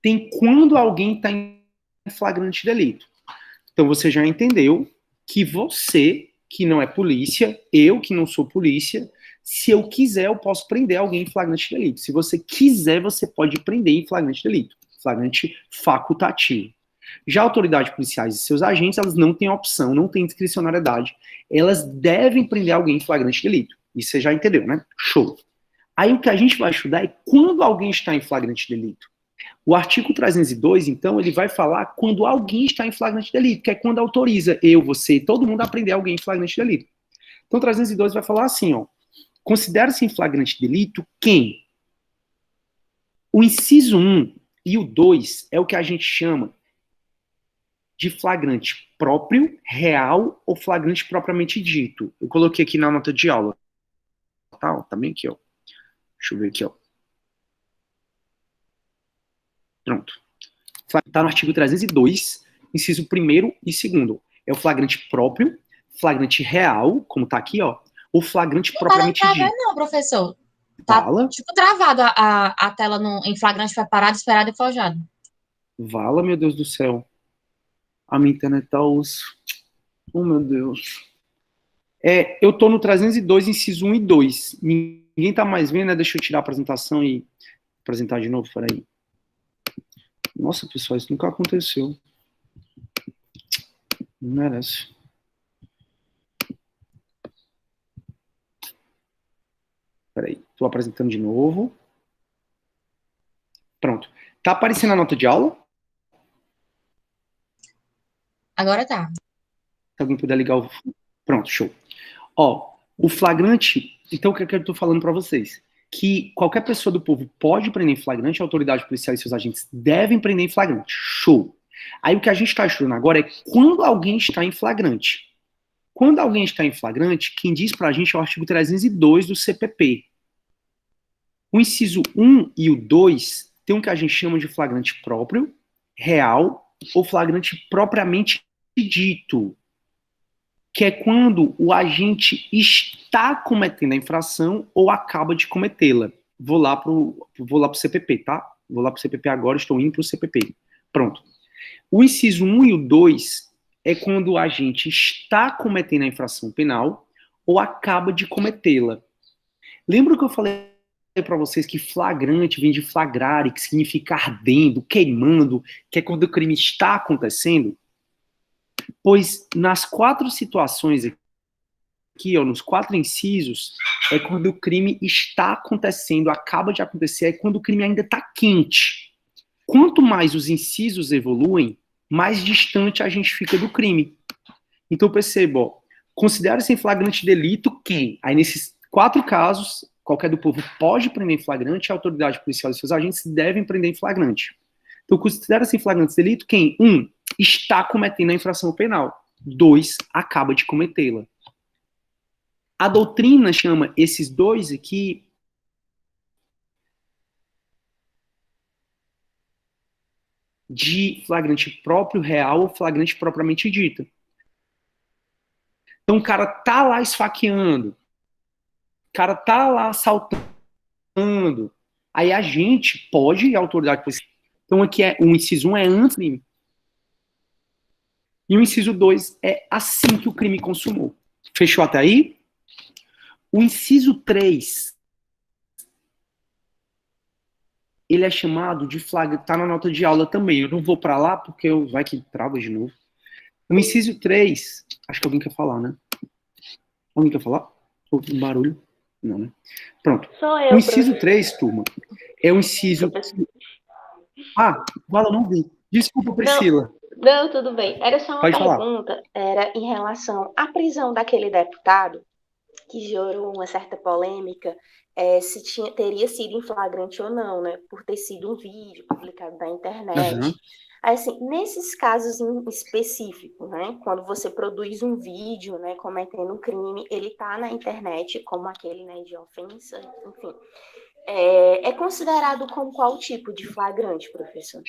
tem quando alguém está em flagrante delito. Então você já entendeu que você, que não é polícia, eu que não sou polícia, se eu quiser, eu posso prender alguém em flagrante delito. Se você quiser, você pode prender em flagrante delito. Flagrante facultativo. Já autoridades policiais e seus agentes, elas não têm opção, não têm discricionariedade. Elas devem prender alguém em flagrante delito. Isso você já entendeu, né? Show. Aí o que a gente vai estudar é quando alguém está em flagrante delito. O artigo 302, então, ele vai falar quando alguém está em flagrante delito, que é quando autoriza eu, você, todo mundo a prender alguém em flagrante delito. Então, o 302 vai falar assim, ó. Considera-se em flagrante delito quem? O inciso 1 e o 2 é o que a gente chama de flagrante próprio, real ou flagrante propriamente dito. Eu coloquei aqui na nota de aula. Tá, ó, também aqui, ó. Deixa eu ver aqui, ó. Pronto. Está no artigo 302, inciso 1º e 2º. É o flagrante próprio, flagrante real, como está aqui, ó, ou flagrante propriamente dito. Não, professor. Tá, Vala. tipo, travado a tela em flagrante preparado, esperado e forjado. Vala, meu Deus do céu. A minha internet tá os... Oh, meu Deus. Eu tô no 302, inciso 1 e 2. Ninguém tá mais vendo, né? Deixa eu tirar a apresentação e apresentar de novo, peraí. Nossa, pessoal, isso nunca aconteceu. Não merece. Peraí, estou apresentando de novo. Pronto. Tá aparecendo a nota de aula? Agora tá. Se alguém puder ligar o... Pronto, show. Ó, o flagrante... Então, o que é que eu estou falando para vocês? Que qualquer pessoa do povo pode prender em flagrante, a autoridade policial e seus agentes devem prender em flagrante. Show. Aí o que a gente está estudando agora é quando alguém está em flagrante. Quando alguém está em flagrante, quem diz para a gente é o artigo 302 do CPP. O inciso 1 e o 2 tem um que a gente chama de flagrante próprio, real, ou flagrante propriamente dito, que é quando o agente está cometendo a infração ou acaba de cometê-la. Vou lá pro CPP, tá? Vou lá pro CPP agora, estou indo pro CPP. Pronto. O inciso 1 e o 2 é quando o agente está cometendo a infração penal ou acaba de cometê-la. Lembra que eu falei para vocês que flagrante vem de flagrare, que significa ardendo, queimando, que é quando o crime está acontecendo? Pois nas 4 situações aqui, ó, nos 4 incisos, é quando o crime está acontecendo, acaba de acontecer, é quando o crime ainda está quente. Quanto mais os incisos evoluem, mais distante a gente fica do crime. Então perceba, ó, considera-se em flagrante delito quem? Aí nesses 4 casos, qualquer do povo pode prender em flagrante, a autoridade policial e seus agentes devem prender em flagrante. Então considera-se em flagrante delito quem? 1, está cometendo a infração penal. 2, acaba de cometê-la. A doutrina chama esses 2 aqui de flagrante próprio, real ou flagrante propriamente dito. Então o cara tá lá esfaqueando, o cara tá lá assaltando, aí a gente pode, e a autoridade policial. Então aqui o inciso 1 é antes do crime. E o inciso 2 é assim que o crime consumou. Fechou até aí? O inciso 3, ele é chamado de flagrante, tá na nota de aula também. Eu não vou para lá porque vai que trava de novo. O inciso 3, acho que alguém quer falar, né? Alguém quer falar? Houve um barulho? Não, né? Pronto. Sou eu, O inciso 3, turma, é o inciso... Ah, fala, não vi. Desculpa, Priscila. Não, tudo bem. Era só uma Pode pergunta, falar. era em relação à prisão daquele deputado, que gerou uma certa polêmica, se teria sido em flagrante ou não, né? Por ter sido um vídeo publicado na internet. Uhum. Assim, nesses casos em específico, né? Quando você produz um vídeo, né, cometendo um crime, ele está na internet, como aquele, né, de ofensa, enfim. É considerado como qual tipo de flagrante, professor?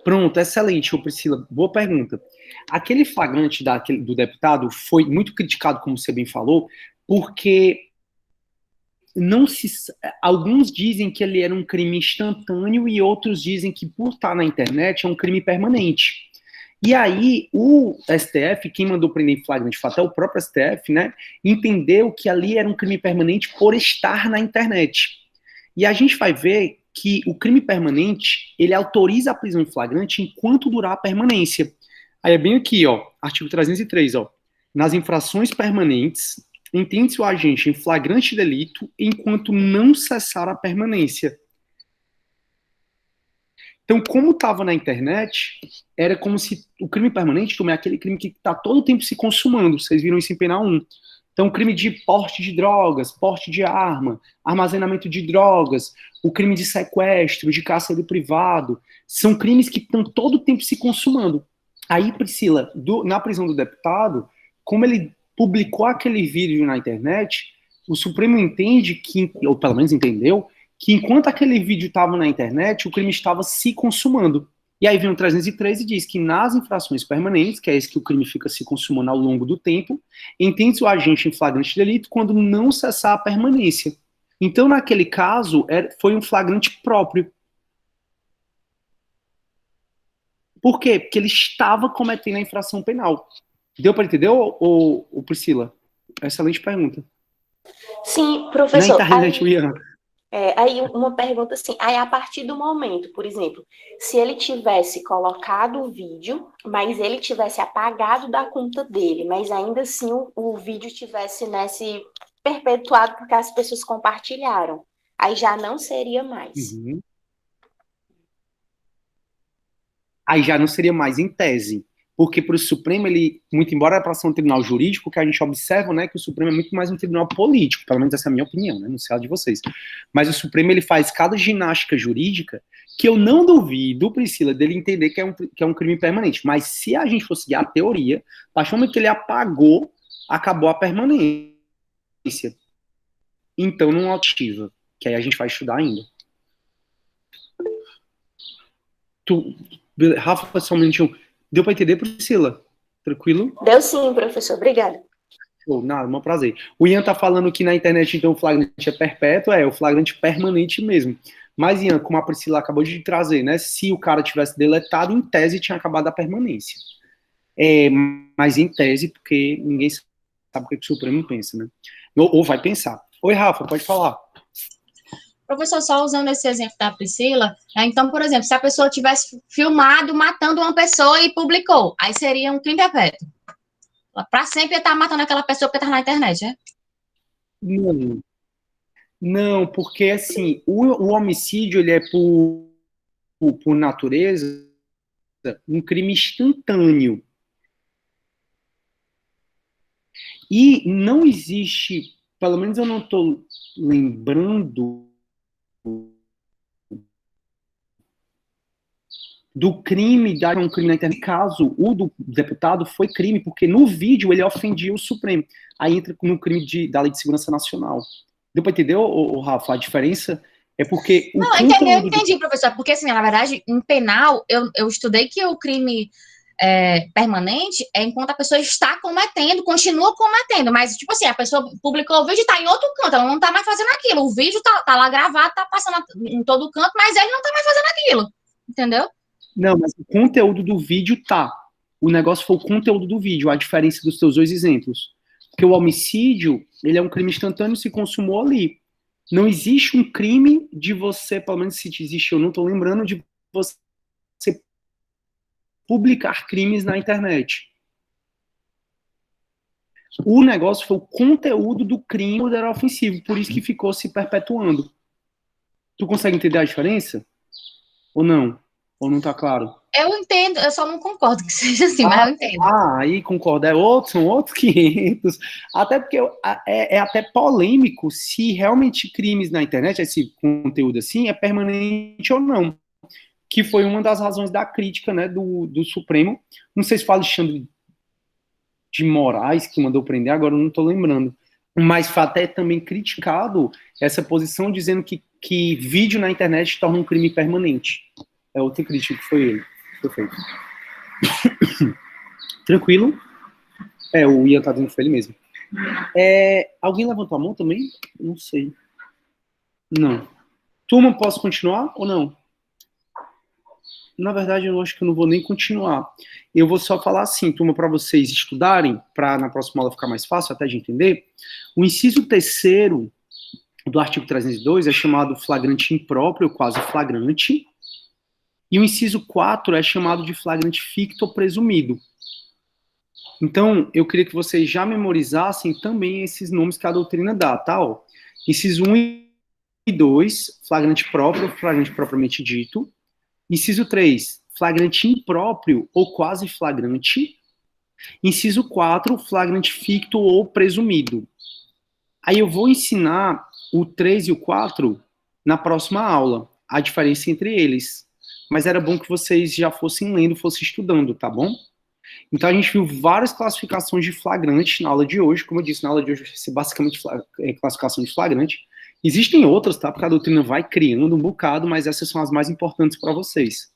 Pronto, excelente, Priscila. Boa pergunta. Aquele flagrante do deputado foi muito criticado, como você bem falou, porque alguns dizem que ele era um crime instantâneo e outros dizem que, por estar na internet, é um crime permanente. E aí, o STF, quem mandou prender em flagrante foi até o próprio STF, né, entendeu que ali era um crime permanente por estar na internet. E a gente vai ver que o crime permanente, ele autoriza a prisão em flagrante enquanto durar a permanência. Aí é bem aqui, ó, artigo 303, ó. Nas infrações permanentes, entende-se o agente em flagrante delito enquanto não cessar a permanência. Então, como estava na internet, era como se o crime permanente, é aquele crime que está todo o tempo se consumando. Vocês viram isso em penal 1. Então, crime de porte de drogas, porte de arma, armazenamento de drogas, o crime de sequestro, de cárcere privado, são crimes que estão todo o tempo se consumando. Aí, Priscila, na prisão do deputado, como ele publicou aquele vídeo na internet, o Supremo entende que, ou pelo menos entendeu, que enquanto aquele vídeo estava na internet, o crime estava se consumando. E aí vem o 303 e diz que nas infrações permanentes, que é esse que o crime fica se consumando ao longo do tempo, entende-se o agente em flagrante delito quando não cessar a permanência. Então, naquele caso, foi um flagrante próprio. Por quê? Porque ele estava cometendo a infração penal. Deu para entender, ou Priscila? Excelente pergunta. Sim, professor. Na internet, Ian. Aí uma pergunta assim, aí a partir do momento, por exemplo, se ele tivesse colocado o vídeo, mas ele tivesse apagado da conta dele, mas ainda assim o vídeo tivesse perpetuado porque as pessoas compartilharam. Aí já não seria mais. Uhum. Aí já não seria mais em tese. Porque para o Supremo, ele, muito embora era para ser um tribunal jurídico, que a gente observa, né, que o Supremo é muito mais um tribunal político, pelo menos essa é a minha opinião, né, não sei a de vocês. Mas o Supremo, ele faz cada ginástica jurídica que eu não duvido, Priscila, dele entender que é um crime permanente. Mas se a gente for seguir a teoria, a partir do momento que ele apagou, acabou a permanência. Então não ativa, que aí a gente vai estudar ainda. Rafa, só um minutinho. Deu para entender, Priscila? Tranquilo? Deu sim, professor. Obrigada. Nada, um prazer. O Ian tá falando que na internet, então, o flagrante é perpétuo, o flagrante permanente mesmo. Mas, Ian, como a Priscila acabou de trazer, né? Se o cara tivesse deletado, em tese tinha acabado a permanência. Mas em tese, porque ninguém sabe o que o Supremo pensa, né? Ou vai pensar. Oi, Rafa, pode falar. Professor, só usando esse exemplo da Priscila, então, por exemplo, se a pessoa tivesse filmado matando uma pessoa e publicou, aí seria um crime perpétuo. Para sempre ele tá matando aquela pessoa porque tá na internet, né? Não, porque assim, o homicídio, ele é por natureza um crime instantâneo. E não existe, pelo menos eu não estou lembrando do crime, um crime na internet. Caso o do deputado foi crime, porque no vídeo ele ofendia o Supremo. Aí entra no crime da Lei de Segurança Nacional. Deu para entender, Rafa? A diferença é porque... Não, eu entendi, professor. Porque, assim, na verdade, em penal, eu estudei que o crime permanente é enquanto a pessoa está cometendo, continua cometendo. Mas, tipo assim, a pessoa publicou o vídeo e está em outro canto, ela não está mais fazendo aquilo. O vídeo tá lá gravado, tá passando em todo canto, mas ele não está mais fazendo aquilo. Entendeu? Não, mas o conteúdo do vídeo tá. O negócio foi o conteúdo do vídeo, a diferença dos teus dois exemplos. Porque o homicídio, ele é um crime instantâneo, se consumou ali. Não existe um crime de você, pelo menos se existe, eu não tô lembrando, de você publicar crimes na internet. O negócio foi o conteúdo do crime que era ofensivo, por isso que ficou se perpetuando. Tu consegue entender a diferença? Ou não? Ou não tá claro? Eu entendo, eu só não concordo que seja assim, mas eu entendo. Aí concordo, são outros 500. Até porque é até polêmico se realmente crimes na internet, esse conteúdo assim, é permanente ou não. Que foi uma das razões da crítica, né, do Supremo. Não sei se foi Alexandre de Moraes que mandou prender, agora eu não tô lembrando. Mas foi até também criticado essa posição, dizendo que vídeo na internet torna um crime permanente. É outra crítica que foi ele. Perfeito. Tranquilo? O Ian tá dizendo que foi ele mesmo. Alguém levantou a mão também? Não sei. Não. Turma, posso continuar ou não? Na verdade, eu acho que eu não vou nem continuar. Eu vou só falar assim, turma, para vocês estudarem, para na próxima aula ficar mais fácil até de entender. O inciso 3º do artigo 302 é chamado flagrante impróprio, quase flagrante. E o inciso 4 é chamado de flagrante ficto ou presumido. Então, eu queria que vocês já memorizassem também esses nomes que a doutrina dá, tá? Ó, inciso 1 e 2, flagrante próprio, flagrante propriamente dito. Inciso 3, flagrante impróprio ou quase flagrante. Inciso 4, flagrante ficto ou presumido. Aí eu vou ensinar o 3 e o 4 na próxima aula, a diferença entre eles. Mas era bom que vocês já fossem lendo, fossem estudando, tá bom? Então a gente viu várias classificações de flagrante na aula de hoje. Como eu disse, na aula de hoje vai ser basicamente classificação de flagrante. Existem outras, tá? Porque a doutrina vai criando um bocado, mas essas são as mais importantes para vocês.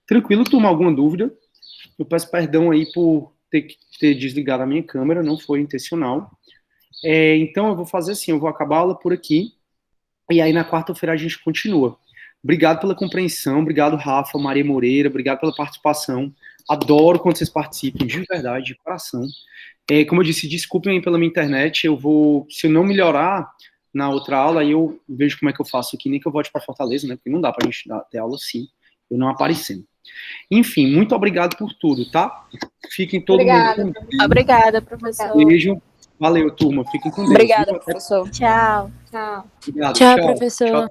Tranquilo, turma? Alguma dúvida? Eu peço perdão aí por ter desligado a minha câmera, não foi intencional. Então eu vou fazer assim, eu vou acabar a aula por aqui, e aí na quarta-feira a gente continua. Obrigado pela compreensão, obrigado Rafa, Maria Moreira, obrigado pela participação. Adoro quando vocês participam, de verdade, de coração. Como eu disse, desculpem aí pela minha internet, se eu não melhorar na outra aula, aí eu vejo como é que eu faço aqui, nem que eu volte para Fortaleza, né, porque não dá pra gente ter aula assim, eu não aparecendo. Enfim, muito obrigado por tudo, tá? Fiquem todo mundo. Obrigada, professor. Beijo. Valeu, turma. Fiquem com Deus. Obrigada, Viu? professor. Tchau. Tchau. Obrigado. Tchau, professor. Tchau.